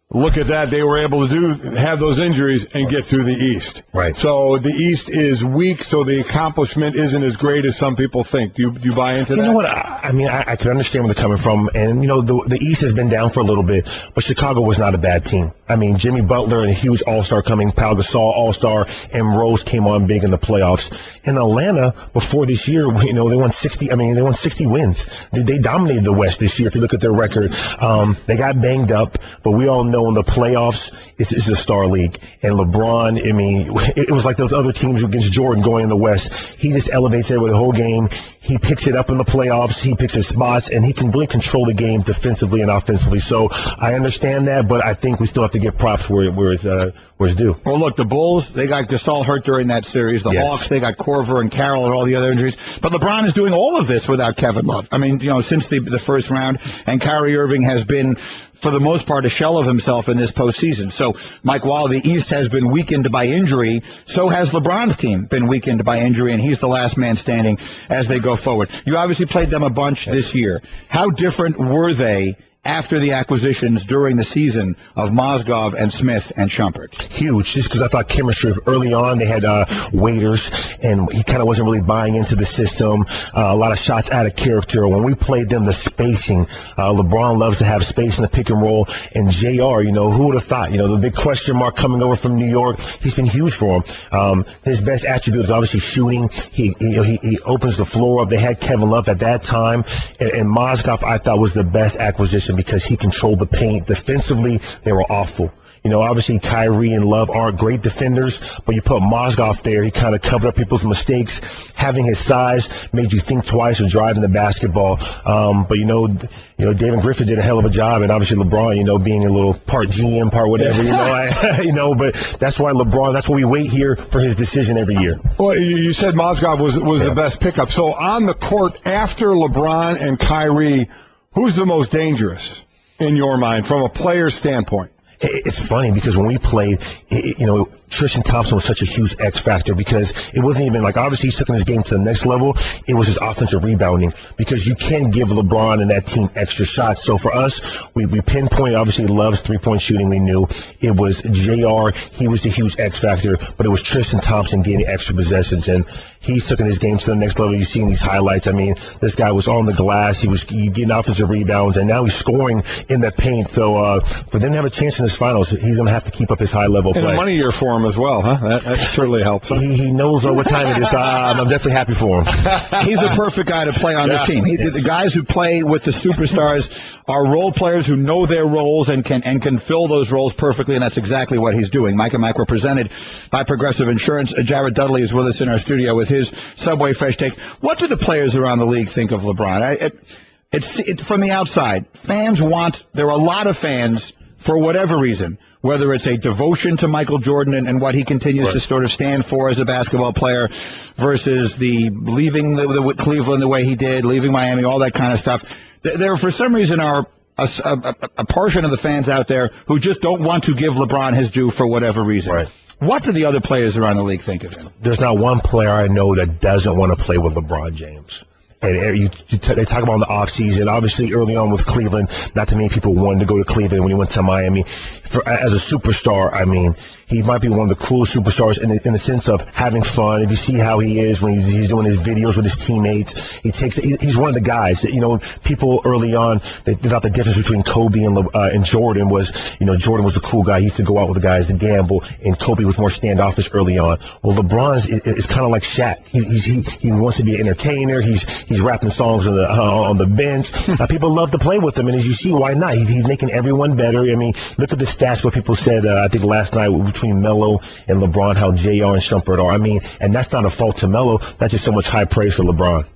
look at that. They were able to have those injuries and get through the East. Right. So the East is weak, so the accomplishment isn't as great as some people think. Do you buy into that? You know what? I mean, I can understand where they're coming from. And, the East has been down for a little bit, but Chicago was not a bad team. I mean, Jimmy Butler and a huge all-star coming, Pau Gasol all-star, and Rose came on big in the playoffs. In Atlanta, before this year, they won 60. I mean, they won 60 wins. They dominated the West this year. If you look at their record, they got banged up, but we all know in the playoffs, it's a star league. And LeBron, I mean, it was like those other teams against Jordan going in the West. He just elevates it with the whole game. He picks it up in the playoffs. He picks his spots, and he can really control the game defensively and offensively. So I understand that, but I think we still have to get props where it's due. Well, look, the Bulls, they got Gasol hurt during that series. The Hawks, they got Korver and Carroll and all the other injuries. But LeBron is doing all of this without Kevin Love. I mean, since the first round, and Kyrie Irving has been, for the most part, a shell of himself in this postseason. So, Mike, while the East has been weakened by injury, so has LeBron's team been weakened by injury, and he's the last man standing as they go forward. You obviously played them a bunch this year. How different were they after the acquisitions during the season of Mozgov and Smith and Shumpert? Huge, just because I thought chemistry early on. They had Waiters, and he kind of wasn't really buying into the system. A lot of shots out of character. When we played them, the spacing, LeBron loves to have space in the pick and roll. And JR, who would have thought? The big question mark coming over from New York, he's been huge for him. His best attribute is obviously shooting. He opens the floor up. They had Kevin Love at that time, and Mozgov I thought was the best acquisition because he controlled the paint. Defensively, they were awful. Obviously Kyrie and Love aren't great defenders, but you put Mozgov there, he kind of covered up people's mistakes. Having his size made you think twice of driving the basketball. But David Griffin did a hell of a job, and obviously LeBron, being a little part GM, part whatever, but that's why LeBron, that's why we wait here for his decision every year. Well, you said Mozgov was the best pickup. So on the court, after LeBron and Kyrie, who's the most dangerous in your mind from a player's standpoint? It's funny because when we played, Tristan Thompson was such a huge X factor because it wasn't even like, obviously he's taking his game to the next level. It was his offensive rebounding because you can't give LeBron and that team extra shots. So for us, we pinpointed, obviously Love's three-point shooting. We knew it was JR. He was the huge X factor, but it was Tristan Thompson getting extra possessions, and he's taking his game to the next level. You've seen these highlights. I mean, this guy was on the glass. He was getting offensive rebounds, and now he's scoring in the paint. So for them to have a chance in this finals, he's going to have to keep up his high-level play. And a money year for him as well, huh? That certainly helps. He knows what time it is. I'm definitely happy for him. He's a perfect guy to play on this team. The guys who play with the superstars are role players who know their roles and can fill those roles perfectly, and that's exactly what he's doing. Mike and Mike were presented by Progressive Insurance. Jared Dudley is with us in our studio with his Subway Fresh Take. What do the players around the league think of LeBron? It's from the outside. There are a lot of fans, for whatever reason, whether it's a devotion to Michael Jordan and what he continues to sort of stand for as a basketball player versus the leaving the Cleveland the way he did, leaving Miami, all that kind of stuff. There, for some reason, are a portion of the fans out there who just don't want to give LeBron his due for whatever reason. Right. What do the other players around the league think of him? There's not one player I know that doesn't want to play with LeBron James. And they talk about in the offseason, obviously early on with Cleveland, not too many people wanted to go to Cleveland when he went to Miami. As a superstar, I mean, he might be one of the coolest superstars in the sense of having fun. If you see how he is when he's doing his videos with his teammates, he's one of the guys that, people early on, they thought the difference between Kobe and Jordan was, Jordan was the cool guy. He used to go out with the guys to gamble, and Kobe was more standoffish early on. Well, LeBron is kind of like Shaq. He wants to be an entertainer. He's rapping songs on the bench. People love to play with him, and as you see, why not? He's making everyone better. I mean, look at the stats what people said, I think last night between Melo and LeBron, how JR and Shumpert are. I mean, and that's not a fault to Melo. That's just so much high praise for LeBron.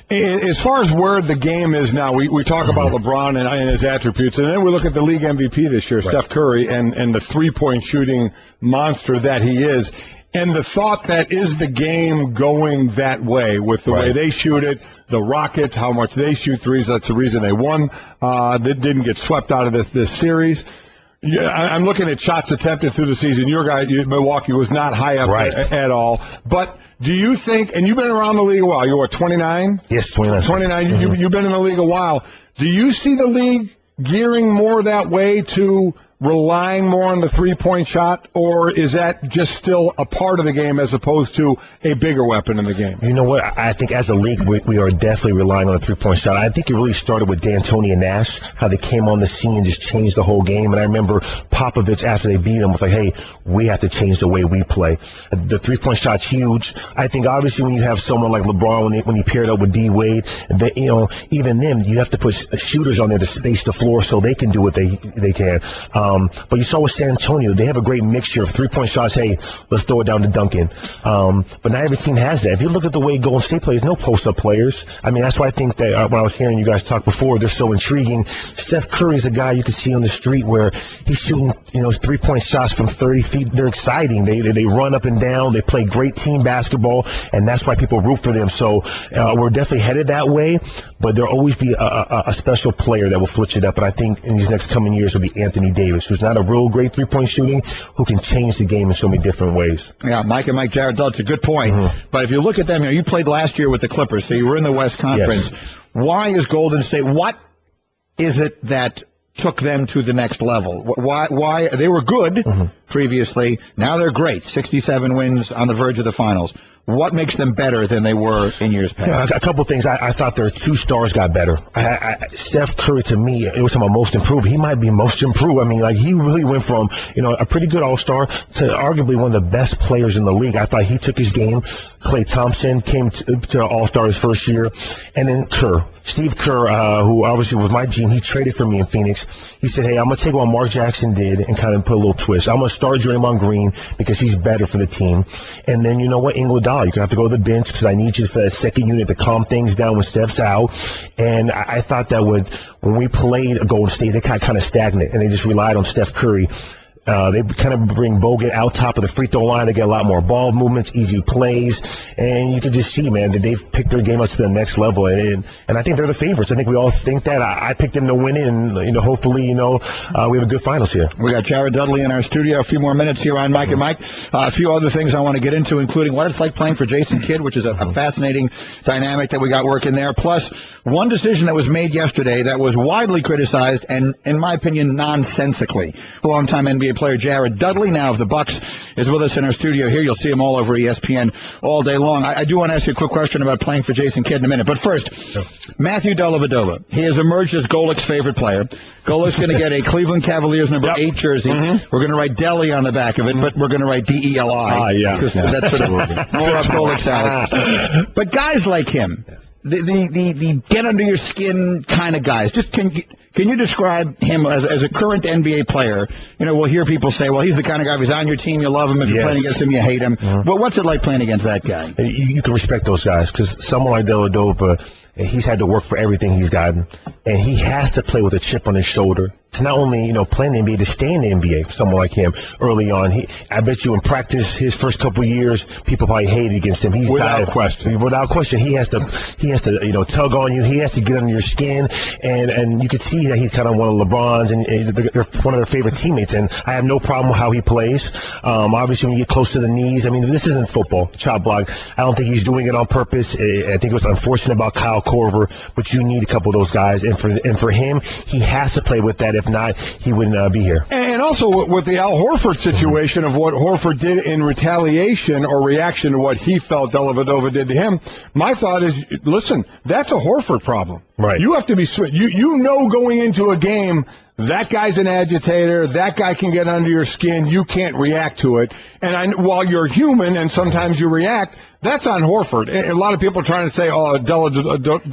As far as where the game is now, we talk about LeBron and his attributes, and then we look at the league MVP this year, Steph Curry, and the three-point shooting monster that he is. And the thought that is the game going that way with the way they shoot it, the Rockets, how much they shoot threes, that's the reason they won. They didn't get swept out of this series. Yeah, I'm looking at shots attempted through the season. Your guy, Milwaukee, was not high up at all. But do you think, and you've been around the league a while, you're 29? Yes, 29. 29, you've been in the league a while. Do you see the league gearing more that way to relying more on the three-point shot, or is that just still a part of the game as opposed to a bigger weapon in the game? You know what? I think as a league, we are definitely relying on the three-point shot. I think it really started with D'Antoni and Nash, how they came on the scene and just changed the whole game. And I remember Popovich, after they beat him, was like, hey, we have to change the way we play. The three-point shot's huge. I think, obviously, when you have someone like LeBron, when he paired up with D-Wade, even them, you have to put shooters on there to space the floor so they can do what they can. But you saw with San Antonio, they have a great mixture of three-point shots. Hey, let's throw it down to Duncan. But not every team has that. If you look at the way Golden State plays, no post-up players. I mean, that's why I think that when I was hearing you guys talk before, they're so intriguing. Steph Curry is a guy you can see on the street where he's shooting, three-point shots from 30 feet. They're exciting. They run up and down. They play great team basketball, and that's why people root for them. So we're definitely headed that way, but there'll always be a special player that will switch it up. And I think in these next coming years will be Anthony Davis, who's not a real great three-point shooting, who can change the game in so many different ways. Yeah, Mike and Mike Jared Dudley, it's a good point. But if you look at them, you played last year with the Clippers, so you were in the West Conference. Yes. Why is Golden State, what is it that took them to the next level? Why they were good previously, now they're great, 67 wins on the verge of the finals. What makes them better than they were in years past? A couple of things. I thought their two stars got better. Steph Curry, to me, it was my most improved. He might be most improved. I mean, he really went from, a pretty good all-star to arguably one of the best players in the league. I thought he took his game. Klay Thompson came to all-star his first year. And then Steve Kerr, who obviously was my GM, he traded for me in Phoenix. He said, hey, I'm going to take what Mark Jackson did and kind of put a little twist. I'm going to start Draymond Green because he's better for the team. And then, you know what, Iguodala, you're going to have to go to the bench because I need you for that second unit to calm things down when Steph's out. And I thought that when we played Golden State, they kind of stagnant, and they just relied on Steph Curry. They kind of bring Bogut out top of the free throw line. They get a lot more ball movements, easy plays, and you can just see, man, that they've picked their game up to the next level. And I think they're the favorites. I think we all think that. I picked them to win it, and hopefully, we have a good finals here. We got Jared Dudley in our studio. A few more minutes here on Mike and Mike. A few other things I want to get into, including what it's like playing for Jason Kidd, which is a fascinating dynamic that we got working there. Plus, one decision that was made yesterday that was widely criticized and, in my opinion, nonsensically. Longtime NBA player Jared Dudley, now of the Bucks, is with us in our studio here. You'll see him all over ESPN all day long. I do want to ask you a quick question about playing for Jason Kidd in a minute. But first, Matthew Dellavedova. He has emerged as Golic's favorite player. Golic's going to get a Cleveland Cavaliers number 8 jersey. We're going to write Deli on the back of it, but we're going to write D-E-L-I. Because that's sort of more up Golic's alley. But guys like him, the get under your skin kind of guys, just can you describe him as a current NBA player? We'll hear people say, well, he's the kind of guy, if he's on your team, you love him. If you're playing against him, you hate him. Well, what's it like playing against that guy? You can respect those guys because someone like Dellavedova, he's had to work for everything he's gotten, and he has to play with a chip on his shoulder to not only, play in the NBA, to stay in the NBA for someone like him early on. I bet you in practice, his first couple of years, people probably hated against him. Without question. He has to, tug on you. He has to get under your skin, and you could see that he's kind of one of LeBron's, and they're one of their favorite teammates, and I have no problem with how he plays. Obviously, when you get close to the knees, this isn't football, chop block. I don't think he's doing it on purpose. I think it was unfortunate about Kyle Korver, but you need a couple of those guys, and for him, he has to play with that. If not, he wouldn't be here. And also with the Al Horford situation of what Horford did in retaliation or reaction to what he felt Dellavedova did to him, my thought is, listen, that's a Horford problem. Right. You have to be you know going into a game that guy's an agitator. That guy can get under your skin. You can't react to it. And while you're human and sometimes you react, that's on Horford. A lot of people are trying to say, Dellavedova.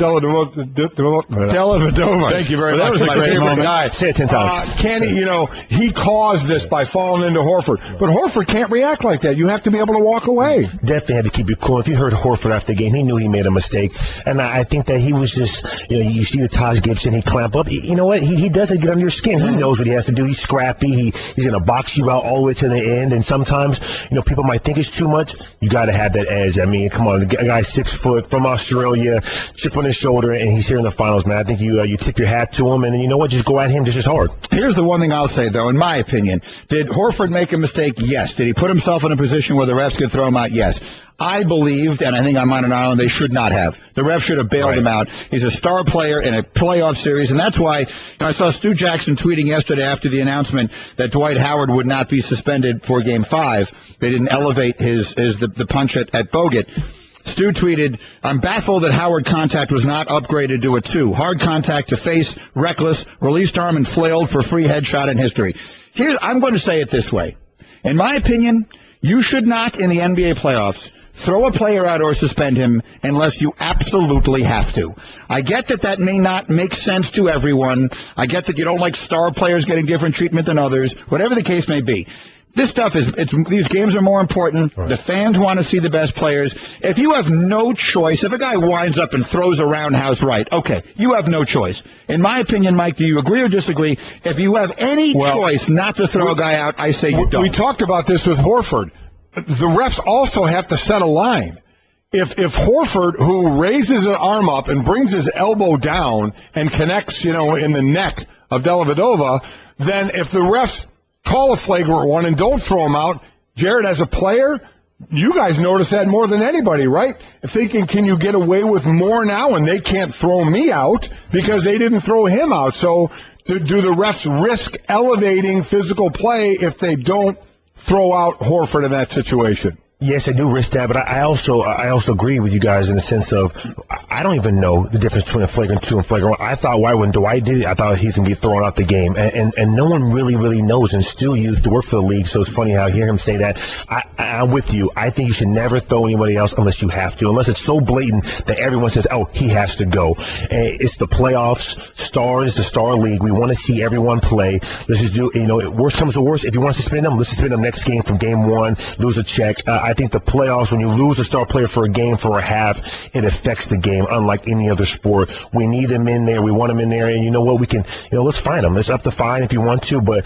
Thank you very much. That was my favorite guy. Say it 10 times. Can he, he caused this by falling into Horford. But Horford can't react like that. You have to be able to walk away. Definitely had to keep it cool. If you heard Horford after the game, he knew he made a mistake. And I think that he was just, you see the Taj Gibson, he clamp up. You know what? He doesn't get under your skin. He knows what he has to do. He's scrappy. He's going to box you out all the way to the end. And sometimes, people might think it's too much. You got to have that edge. I mean, come on, the guy's 6 foot from Australia, chip on his shoulder, and he's here in the finals, man. I think you tip your hat to him, and then you know what? Just go at him just as hard. Here's the one thing I'll say, though, in my opinion. Did Horford make a mistake? Yes. Did he put himself in a position where the refs could throw him out? Yes. I believed, and I think I'm on an island, they should not have. The ref should have bailed him out. He's a star player in a playoff series, and that's why I saw Stu Jackson tweeting yesterday after the announcement that Dwight Howard would not be suspended for Game 5. They didn't elevate the punch at Bogut. Stu tweeted, I'm baffled that Howard contact was not upgraded to a 2. Hard contact to face, reckless, released arm and flailed for free headshot in history. I'm going to say it this way. In my opinion, you should not, in the NBA playoffs, throw a player out or suspend him unless you absolutely have to. I get that may not make sense to everyone. I get that you don't like star players getting different treatment than others, whatever the case may be. This stuff these games are more important. Right. The fans want to see the best players. If you have no choice, if a guy winds up and throws a roundhouse right, okay, you have no choice. In my opinion, Mike, do you agree or disagree? If you have any choice not to throw a guy out, I say you don't. We talked about this with Horford. The refs also have to set a line. If Horford, who raises an arm up and brings his elbow down and connects, in the neck of Dellavedova, then if the refs call a flagrant one and don't throw him out, Jared, as a player, you guys notice that more than anybody, right? Thinking, can you get away with more now and they can't throw me out because they didn't throw him out? So do the refs risk elevating physical play if they don't throw out Horford in that situation? Yes, I do risk that, but I also agree with you guys in the sense of I don't even know the difference between a flagrant 2 and flagrant 1. I thought when Dwight did it, I thought he's going to be thrown out the game, and no one really knows, and still used to work for the league, so it's funny how I hear him say that. I'm with you. I think you should never throw anybody else unless you have to, unless it's so blatant that everyone says, oh, he has to go. And it's the playoffs, it's the star league. We want to see everyone play. Let's just do, worst comes to worst, if you want to suspend them, let's suspend them next game from game 1, lose a check. I think the playoffs, when you lose a star player for a game, for a half, it affects the game, unlike any other sport. We need them in there. We want them in there. And you know what? We can, let's fine them. Let's up the fine if you want to. But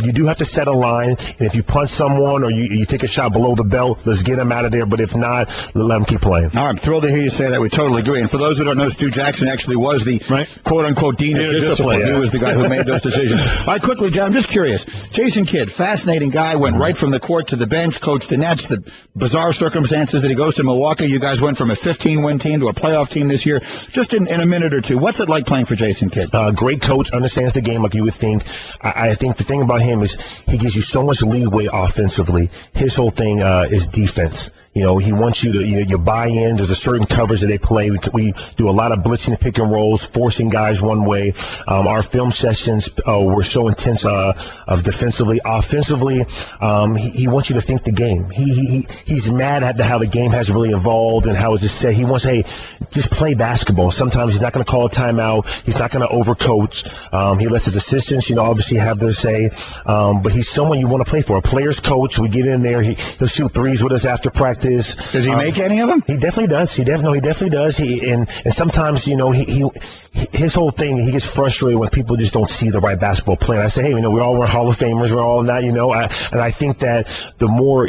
you do have to set a line. And if you punch someone or you take a shot below the belt, let's get them out of there. But if not, let them keep playing. I'm thrilled to hear you say that. We totally agree. And for those who don't know, Stu Jackson actually was the quote-unquote dean of discipline. He was the guy who made those decisions. All right, quickly, John, I'm just curious. Jason Kidd, fascinating guy, went right from the court to the bench, coached the Nets, the bizarre circumstances that he goes to Milwaukee. You guys went from a 15-win team to a playoff team this year. Just in a minute or two, what's it like playing for Jason Kidd? Great coach, understands the game like you would think. I think the thing about him is he gives you so much leeway offensively. His whole thing is defense. He wants you to you buy in. There's a certain coverage that they play. We do a lot of blitzing, pick and rolls, forcing guys one way. Our film sessions were so intense of defensively. Offensively, he wants you to think the game. He's mad at how the game has really evolved and how it's just said. He wants, hey, just play basketball. Sometimes he's not going to call a timeout. He's not going to overcoach. He lets his assistants, obviously have their say. But he's someone you want to play for. A player's coach. We get in there. He'll shoot threes with us after practice. Does he make any of them? He definitely does. He definitely does. And sometimes, his whole thing, he gets frustrated when people just don't see the right basketball play. And I say, hey, we're all Hall of Famers. We're all not, and I think that the more,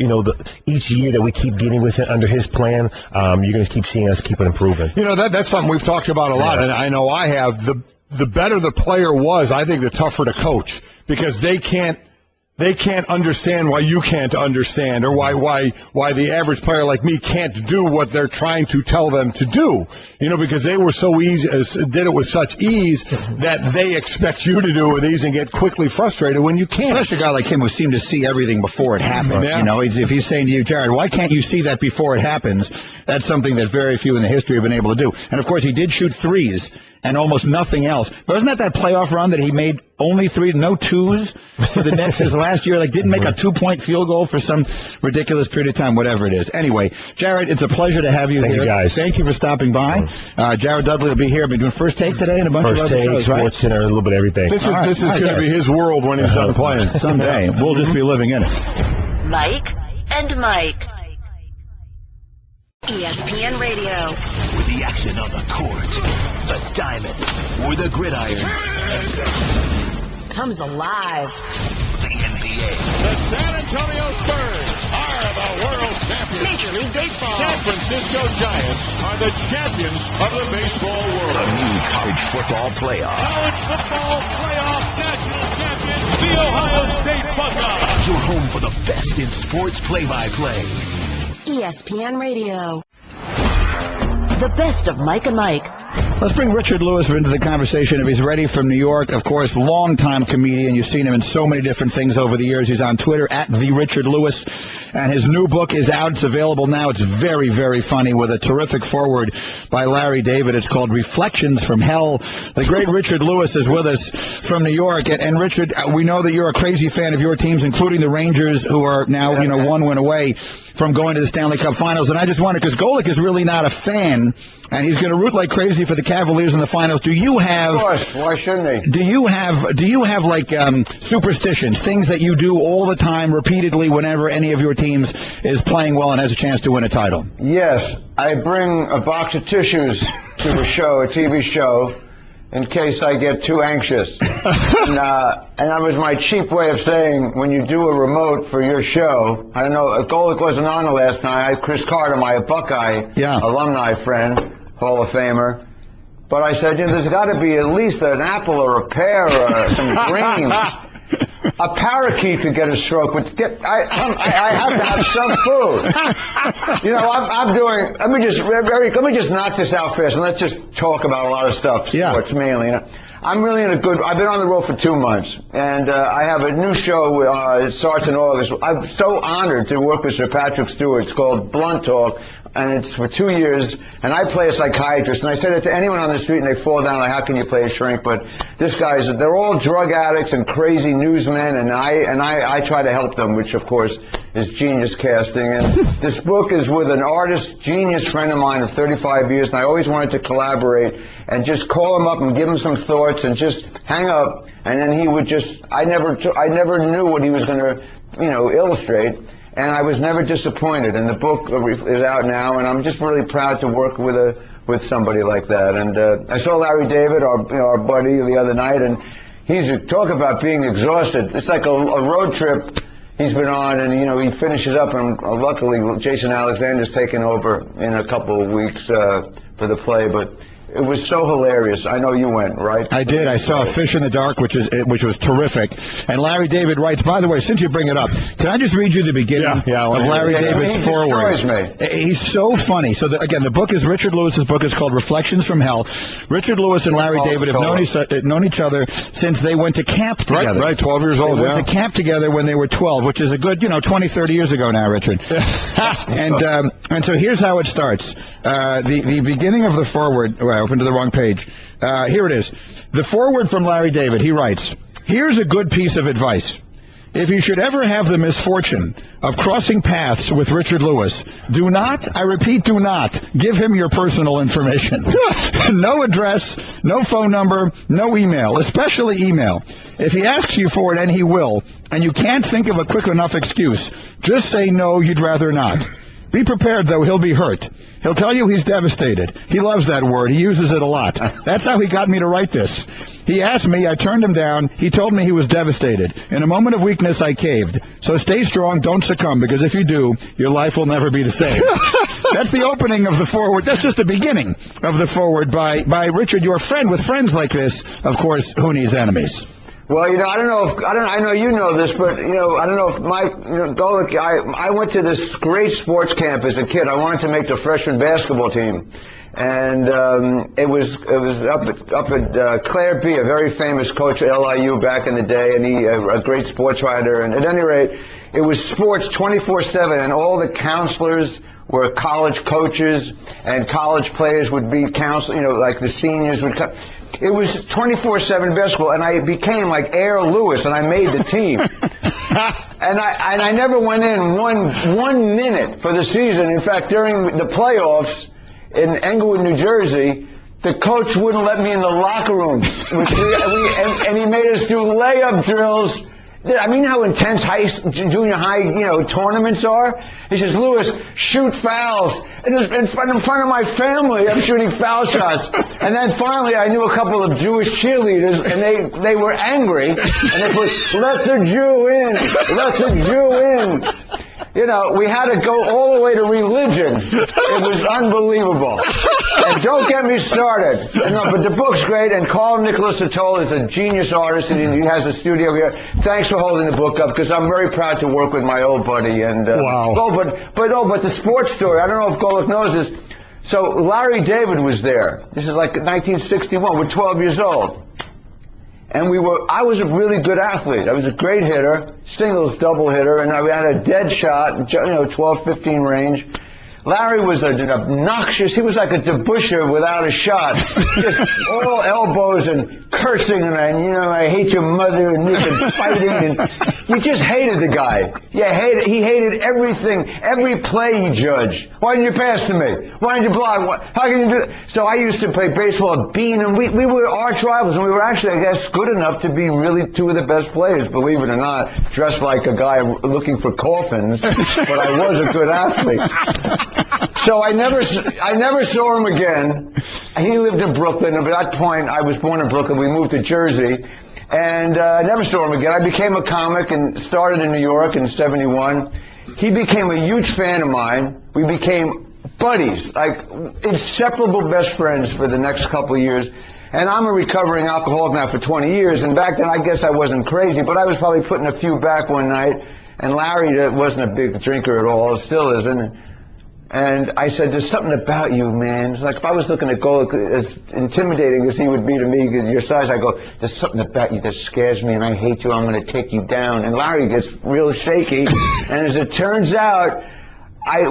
each year that we keep getting with it under his plan, you're going to keep seeing us keep it improving. That's something we've talked about a lot, and I know I have. The better the player was, I think the tougher to coach, because they can't understand why you can't understand, or why the average player like me can't do what they're trying to tell them to do. Because they were so easy, did it with such ease that they expect you to do it with ease and get quickly frustrated when you can't. Especially a guy like him who seemed to see everything before it happened. Yeah. If he's saying to you, Jared, why can't you see that before it happens? That's something that very few in the history have been able to do. And of course, he did shoot threes and almost nothing else. Wasn't that playoff run that he made only 3, no 2s for the Knicks his last year? Like, didn't make a 2-point field goal for some ridiculous period of time, whatever it is. Anyway, Jared, it's a pleasure to have you here. Thank you, guys. Thank you for stopping by. Jared Dudley will be here. Been doing First Take today and a bunch of other shows, right? Sports Center, a little bit of everything. This is going to be his world when he's done playing. Someday. We'll just be living in it. Mike and Mike. ESPN Radio. With the action on the court, the diamond, or the gridiron. Comes alive. The NBA. The San Antonio Spurs are the world champions. Major League Baseball. San Francisco Giants are the champions of the baseball world. The new college football playoff. College football playoff national champion, the Ohio State Buckeyes. Your home for the best in sports play-by-play. ESPN Radio. The best of Mike and Mike. Let's bring Richard Lewis into the conversation if he's ready from New York. Of course, longtime comedian. You've seen him in so many different things over the years. He's on Twitter at @TheRichardLewis. And his new book is out. It's available now. It's very, very funny with a terrific foreword by Larry David. It's called Reflections from Hell. The great Richard Lewis is with us from New York. And Richard, we know that you're a crazy fan of your teams, including the Rangers, who are now, 1 win away from going to the Stanley Cup Finals. And I just wanted, because Golic is really not a fan, and he's going to root like crazy for the Cavaliers in the finals. Do you have? Of course. Why shouldn't they? Do you have like superstitions, things that you do all the time, repeatedly, whenever any of your teams is playing well and has a chance to win a title? Yes, I bring a box of tissues to a show, a TV show, in case I get too anxious. And that was my cheap way of saying, when you do a remote for your show, I don't know, Golic wasn't on the last night. I had Chris Carter, my Buckeye alumni friend, Hall of Famer. But I said, there's got to be at least an apple or a pear or some greens. A parakeet could get a stroke, but I have to have some food. I'm doing. Let me just knock this out fast, and let's just talk about a lot of stuff. Sports mainly. I'm really in a good. I've been on the road for 2 months, and I have a new show. It starts in August. I'm so honored to work with Sir Patrick Stewart. It's called Blunt Talk. And it's for 2 years, and I play a psychiatrist, and I say that to anyone on the street, and they fall down like, how can you play a shrink? But this guy's, they're all drug addicts and crazy newsmen, and I try to help them, which of course is genius casting. And this book is with an artist, genius friend of mine of 35 years, and I always wanted to collaborate and just call him up and give him some thoughts and just hang up, and then he would just, I never knew what he was going to, illustrate. And I was never disappointed. And the book is out now, and I'm just really proud to work with somebody like that. And I saw Larry David, our buddy, the other night, and he's talk about being exhausted. It's like a road trip he's been on, and he finishes up. And luckily, Jason Alexander's taken over in a couple of weeks for the play, but. It was so hilarious. I know you went, right? I did. I saw Fish in the Dark, which was terrific. And Larry David writes, by the way, since you bring it up, can I just read you the beginning of Larry David's foreword? He's so funny. So, again, the book is Richard Lewis's book. It's called Reflections from Hell. Richard Lewis and Larry David have known each other since they went to camp together. Right, 12 years old, They went to camp together when they were 12, which is a good, 20, 30 years ago now, Richard. And so here's how it starts. The beginning of the foreword, I opened to the wrong page. Here it is. The foreword from Larry David. He writes, here's a good piece of advice. If you should ever have the misfortune of crossing paths with Richard Lewis, do not, I repeat, do not, give him your personal information. No address, no phone number, no email, especially email. If he asks you for it, and he will, and you can't think of a quick enough excuse, just say no, you'd rather not. Be prepared, though, he'll be hurt. He'll tell you he's devastated. He loves that word. He uses it a lot. That's how he got me to write this. He asked me, I turned him down. He told me he was devastated. In a moment of weakness, I caved. So stay strong, don't succumb, because if you do, your life will never be the same. That's the opening of the foreword. That's just the beginning of the foreword by Richard, your friend. With friends like this, of course, who needs enemies? Well, I know you know this, but, I don't know if Golic, I went to this great sports camp as a kid. I wanted to make the freshman basketball team. And it was up at Claire B., a very famous coach at LIU back in the day, and he a great sports writer. And at any rate, it was sports 24/7, and all the counselors where college coaches and college players would be counseled, like the seniors would come. It was 24/7 basketball, and I became like Air Lewis, and I made the team. and I never went in one minute for the season. In fact, during the playoffs in Englewood, New Jersey, the coach wouldn't let me in the locker room, and he made us do layup drills. I mean how intense junior high, tournaments are? He says, Lewis, shoot fouls. And in front of my family, I'm shooting foul shots. And then finally, I knew a couple of Jewish cheerleaders, and they were angry. And they put, let the Jew in. Let the Jew in. We had to go all the way to religion. It was unbelievable. And don't get me started. No, but the book's great, and Carl Nicholas Atoll is a genius artist, and he has a studio here. Thanks for holding the book up, because I'm very proud to work with my old buddy. And wow. But the sports story, I don't know if Golic knows this. So Larry David was there. This is like 1961. We're 12 years old. And I was a really good athlete. I was a great hitter, singles, double hitter, and I had a dead shot, 12, 15 range. Larry was an obnoxious, he was like a debuscher without a shot. Just all elbows and cursing and I hate your mother and this and fighting, and we just hated the guy. Yeah, he hated everything, every play he judged. Why didn't you pass to me? Why didn't you block? How can you do that? So I used to play baseball at Bean, and we were arch rivals, and we were actually, I guess, good enough to be really two of the best players, believe it or not, dressed like a guy looking for coffins, but I was a good athlete. So I never saw him again. He lived in Brooklyn. At that point, I was born in Brooklyn. We moved to Jersey, and I never saw him again. I became a comic and started in New York in '71. He became a huge fan of mine. We became buddies, like inseparable best friends for the next couple of years. And I'm a recovering alcoholic now for 20 years. And back then, I guess I wasn't crazy, but I was probably putting a few back one night. And Larry wasn't a big drinker at all, still isn't. And I said, there's something about you, man. It's like if I was looking at Golic, as intimidating as he would be to me, your size, I go, there's something about you that scares me, and I hate you, I'm going to take you down. And Larry gets real shaky. And as it turns out,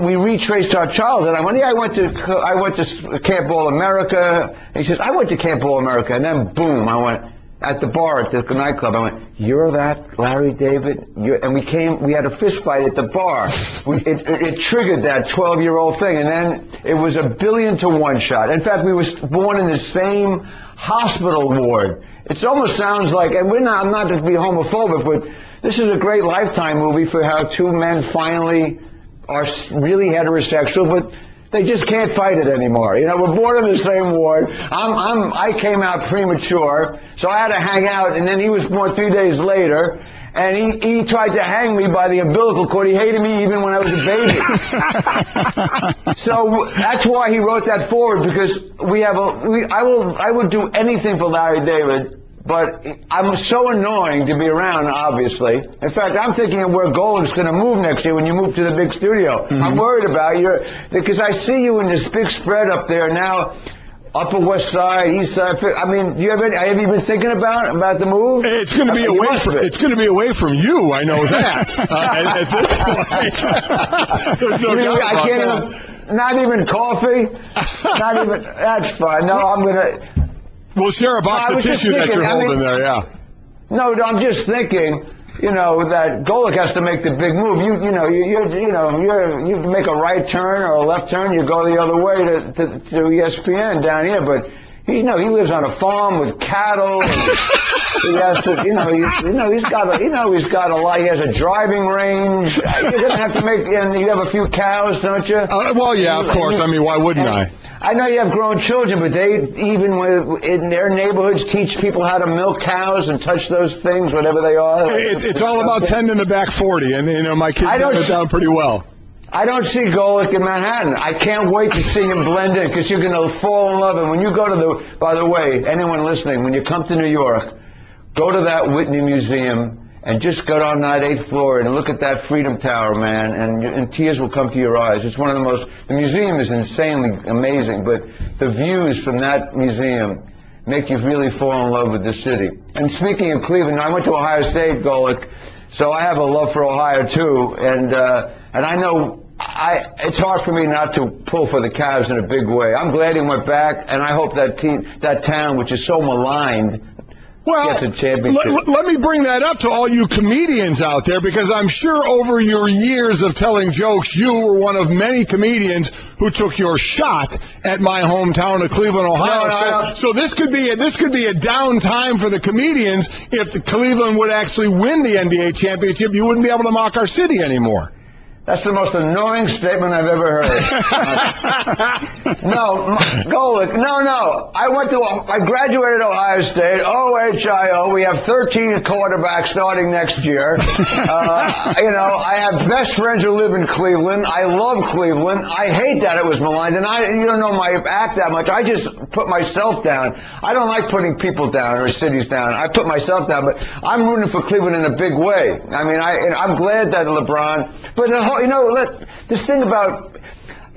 we retraced our childhood. I went, I went to Camp All America. And he says, I went to Camp All America. And then, boom, I went, at the bar, at the nightclub, I went, you're that Larry David? And we had a fist fight at the bar. It triggered that 12-year-old thing, and then it was a 1,000,000,000 shot. In fact, we were born in the same hospital ward. It almost sounds like, and I'm not to be homophobic, but this is a great Lifetime movie for how two men finally are really heterosexual, but they just can't fight it anymore. We're born in the same ward. I came out premature, so I had to hang out, and then he was born 3 days later, and he tried to hang me by the umbilical cord. He hated me even when I was a baby. So that's why he wrote that forward, because I would do anything for Larry David. But I'm so annoying to be around, obviously. In fact, I'm thinking of where Golic's going to move next year when you move to the big studio. Mm-hmm. I'm worried about you, because I see you in this big spread up there now, Upper West Side, East Side. I mean, have you been thinking about the move? It's going to be away from you. I know that. At this point, there's no doubt I can't even. Not even coffee. Not even. That's fine. No, I'm going to. We'll share a box of tissue that you're holding there, yeah. No, I'm just thinking, that Golic has to make the big move. You make a right turn or a left turn, you go the other way to ESPN down here, but he lives on a farm with cattle. And he has to, he's got a lot. He has a driving range. You're gonna have to and you have a few cows, don't you? Well, yeah, of course. I mean, why wouldn't I? I know you have grown children, but they, even in their neighborhoods, teach people how to milk cows and touch those things, whatever they are. It's all about tending the back 40, and my kids know it down pretty well. I don't see Golic in Manhattan. I can't wait to see him blend in, because you're going to fall in love. And when you go to by the way, anyone listening, when you come to New York, go to that Whitney Museum and just go down that 8th floor and look at that Freedom Tower, man, and tears will come to your eyes. It's one of the museum is insanely amazing, but the views from that museum make you really fall in love with the city. And speaking of Cleveland, I went to Ohio State, Golic, so I have a love for Ohio too, and I know it's hard for me not to pull for the Cavs in a big way. I'm glad he went back, and I hope that town, which is so maligned, gets a championship. Let me bring that up to all you comedians out there, because I'm sure over your years of telling jokes, you were one of many comedians who took your shot at my hometown of Cleveland, Ohio. So this could be a down time for the comedians. If the Cleveland would actually win the NBA championship, you wouldn't be able to mock our city anymore. That's the most annoying statement I've ever heard. No, Golic, no. I graduated Ohio State, OHIO. We have 13 quarterbacks starting next year. I have best friends who live in Cleveland. I love Cleveland. I hate that it was maligned. And you don't know my act that much. I just put myself down. I don't like putting people down or cities down. I put myself down, but I'm rooting for Cleveland in a big way. I mean, I'm glad that LeBron, but the whole, this thing about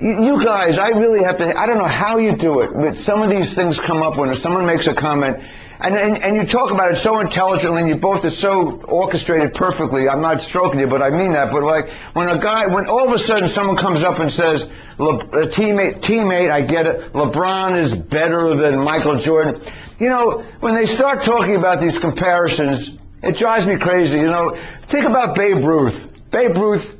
you guys, I really have to, I don't know how you do it, but some of these things come up when someone makes a comment, and you talk about it so intelligently, and you both are so orchestrated perfectly. I'm not stroking you, but I mean that. But like, when all of a sudden someone comes up and says, a teammate, I get it, LeBron is better than Michael Jordan. When they start talking about these comparisons, it drives me crazy. Think about Babe Ruth. Babe Ruth,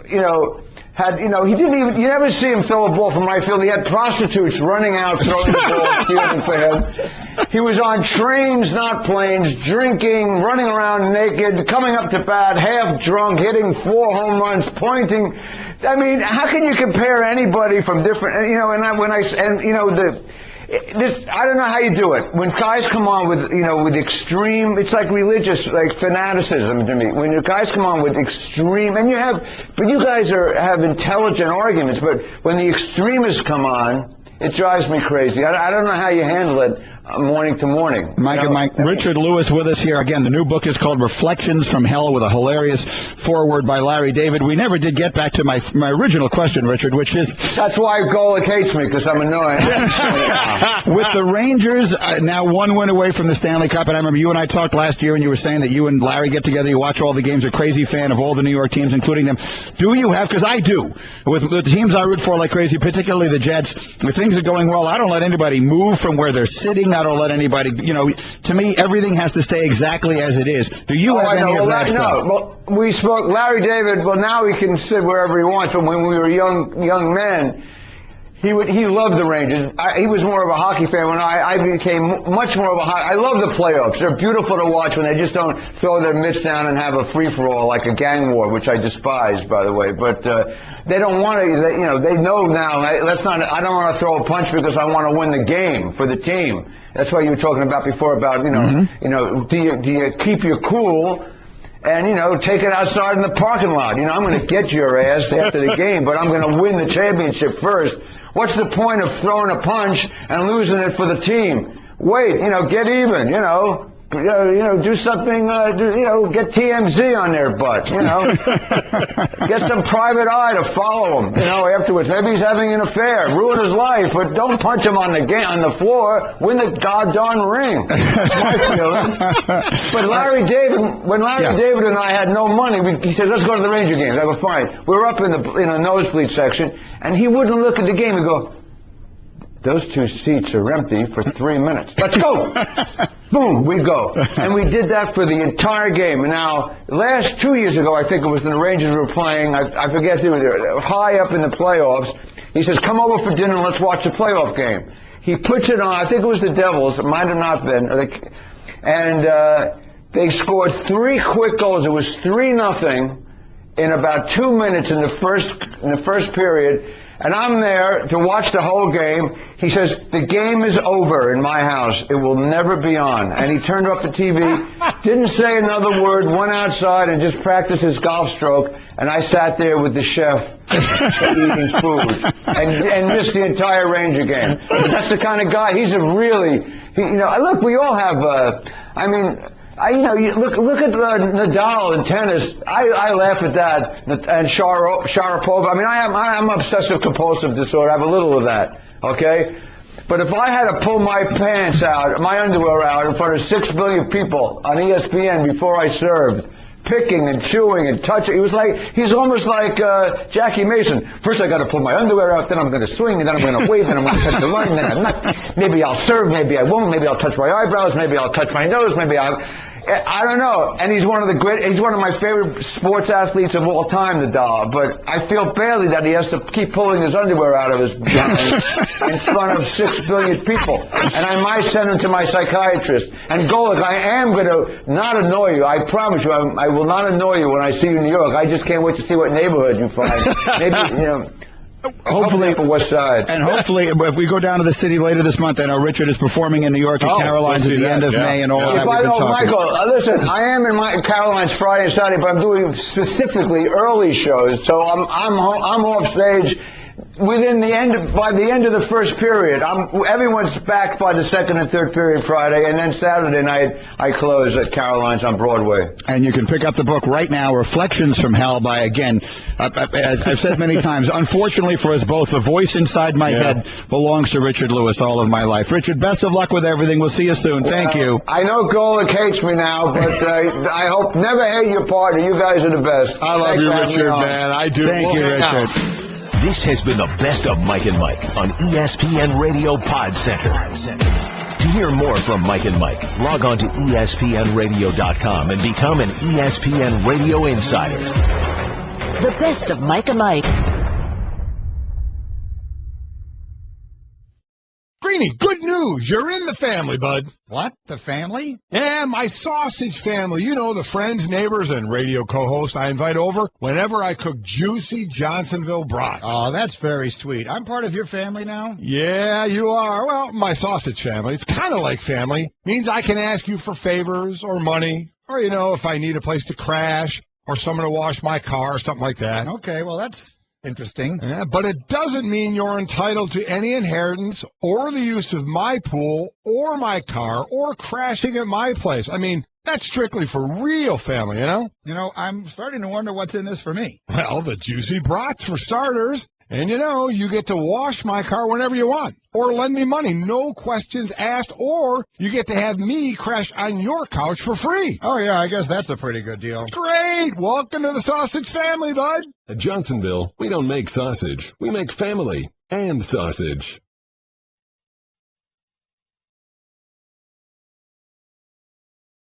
he didn't even, you never see him throw a ball from right field. He had prostitutes running out, throwing the ball, fielding for him. He was on trains, not planes, drinking, running around naked, coming up to bat, half drunk, hitting 4 home runs, pointing. I mean, how can you compare anybody from different, I don't know how you do it. When guys come on with extreme, it's like religious, like fanaticism to me. When your guys come on with extreme, but you guys have intelligent arguments, but when the extremists come on, it drives me crazy. I don't know how you handle it morning to morning. Mike and Mike, Richard Lewis with us here. Again, the new book is called Reflections from Hell, with a hilarious foreword by Larry David. We never did get back to my original question, Richard, which is... That's why Golic hates me, because I'm annoying. With the Rangers now 1 win away from the Stanley Cup, and I remember you and I talked last year, and you were saying that you and Larry get together, you watch all the games, you're a crazy fan of all the New York teams, including them. Do you have, because I do, with the teams I root for like crazy, particularly the Jets, if things are going well, I don't let anybody move from where they're sitting. I don't let anybody, to me, everything has to stay exactly as it is. Do you have any of that stuff? No, we spoke, Larry David, now he can sit wherever he wants, but when we were young men, he loved the Rangers. He was more of a hockey fan. When I became much more of a hockey, I love the playoffs. They're beautiful to watch when they just don't throw their mitts down and have a free-for-all like a gang war, which I despise, by the way. But they don't want to, they know now, I don't want to throw a punch because I want to win the game for the team. That's what you were talking about before about, do you keep your cool and, take it outside in the parking lot. I'm going to get your ass after the game, but I'm going to win the championship first. What's the point of throwing a punch and losing it for the team? Wait, get even, do something, get TMZ on their butt, get some private eye to follow him, afterwards. Maybe he's having an affair, ruin his life, but don't punch him on the floor, win the goddamn ring. That's my feeling. But Larry David, when David and I had no money, he said, let's go to the Ranger games. I go, fine. We were up in the nosebleed section, and he wouldn't look at the game. He'd go, those 2 seats are empty for 3 minutes. Let's go. Boom, we go. And we did that for the entire game. And now, 2 years ago, I think it was when the Rangers were playing, I forget who, they were high up in the playoffs. He says, come over for dinner and let's watch the playoff game. He puts it on, I think it was the Devils, it might have not been. And they scored 3 quick goals. It was 3-0 in about 2 minutes in the first period. And I'm there to watch the whole game. He says, the game is over in my house. It will never be on. And he turned off the TV, didn't say another word, went outside and just practiced his golf stroke. And I sat there with the chef eating food and missed the entire Ranger game. That's the kind of guy. He's look, we all have, look at Nadal in tennis. I laugh at that. And Sharapova. I'm obsessive compulsive disorder. I have a little of that. Okay? But if I had to pull my pants out, my underwear out in front of 6 billion people on ESPN before I served, picking and chewing and touching. He's almost like Jackie Mason. First I got to pull my underwear out, then I'm going to swing, and then I'm going to wave, then I'm going to touch the line, then I'm not. Maybe I'll serve, maybe I won't, maybe I'll touch my eyebrows, maybe I'll touch my nose, I don't know. And he's one of my favorite sports athletes of all time, Nadal. But I feel badly that he has to keep pulling his underwear out of his behind in front of 6 billion people. And I might send him to my psychiatrist. And Golic, I am going to not annoy you. I promise you, I will not annoy you when I see you in New York. I just can't wait to see what neighborhood you find. Maybe, hopefully Upper West Side. And hopefully, if we go down to the city later this month, I know Richard is performing in New York at Caroline's at the end of May and all that. Michael, listen, I am in Caroline's Friday and Saturday, but I'm doing specifically early shows, so I'm off stage by the end of the first period. Everyone's back by the second and third period Friday, and then Saturday night I close at Caroline's on Broadway. And you can pick up the book right now, Reflections from Hell, by, again, as I've said many times, unfortunately for us both, the voice inside my head belongs to Richard Lewis all of my life. Richard, best of luck with everything. We'll see you soon. Thank you. I know Golic hates me now, but I hope never hate your partner. You guys are the best. I love you, Richard, man. I do. Thank you, Richard. This has been the best of Mike and Mike on ESPN Radio Pod Center. To hear more from Mike and Mike, log on to ESPNradio.com and become an ESPN Radio Insider. The best of Mike and Mike. Greenie, good news. You're in the family, bud. What? The family? Yeah, my sausage family. You know, the friends, neighbors, and radio co-hosts I invite over whenever I cook juicy Johnsonville brats. Oh, that's very sweet. I'm part of your family now? Yeah, you are. Well, my sausage family. It's kind of like family. Means I can ask you for favors or money, or, if I need a place to crash or someone to wash my car or something like that. Okay, well, that's interesting. Yeah, but it doesn't mean you're entitled to any inheritance or the use of my pool or my car or crashing at my place. I mean, that's strictly for real family, I'm starting to wonder what's in this for me. Well, the juicy brats for starters. And, you get to wash my car whenever you want. Or lend me money, no questions asked. Or you get to have me crash on your couch for free. Oh, yeah, I guess that's a pretty good deal. Great. Welcome to the sausage family, bud. At Johnsonville, we don't make sausage. We make family and sausage.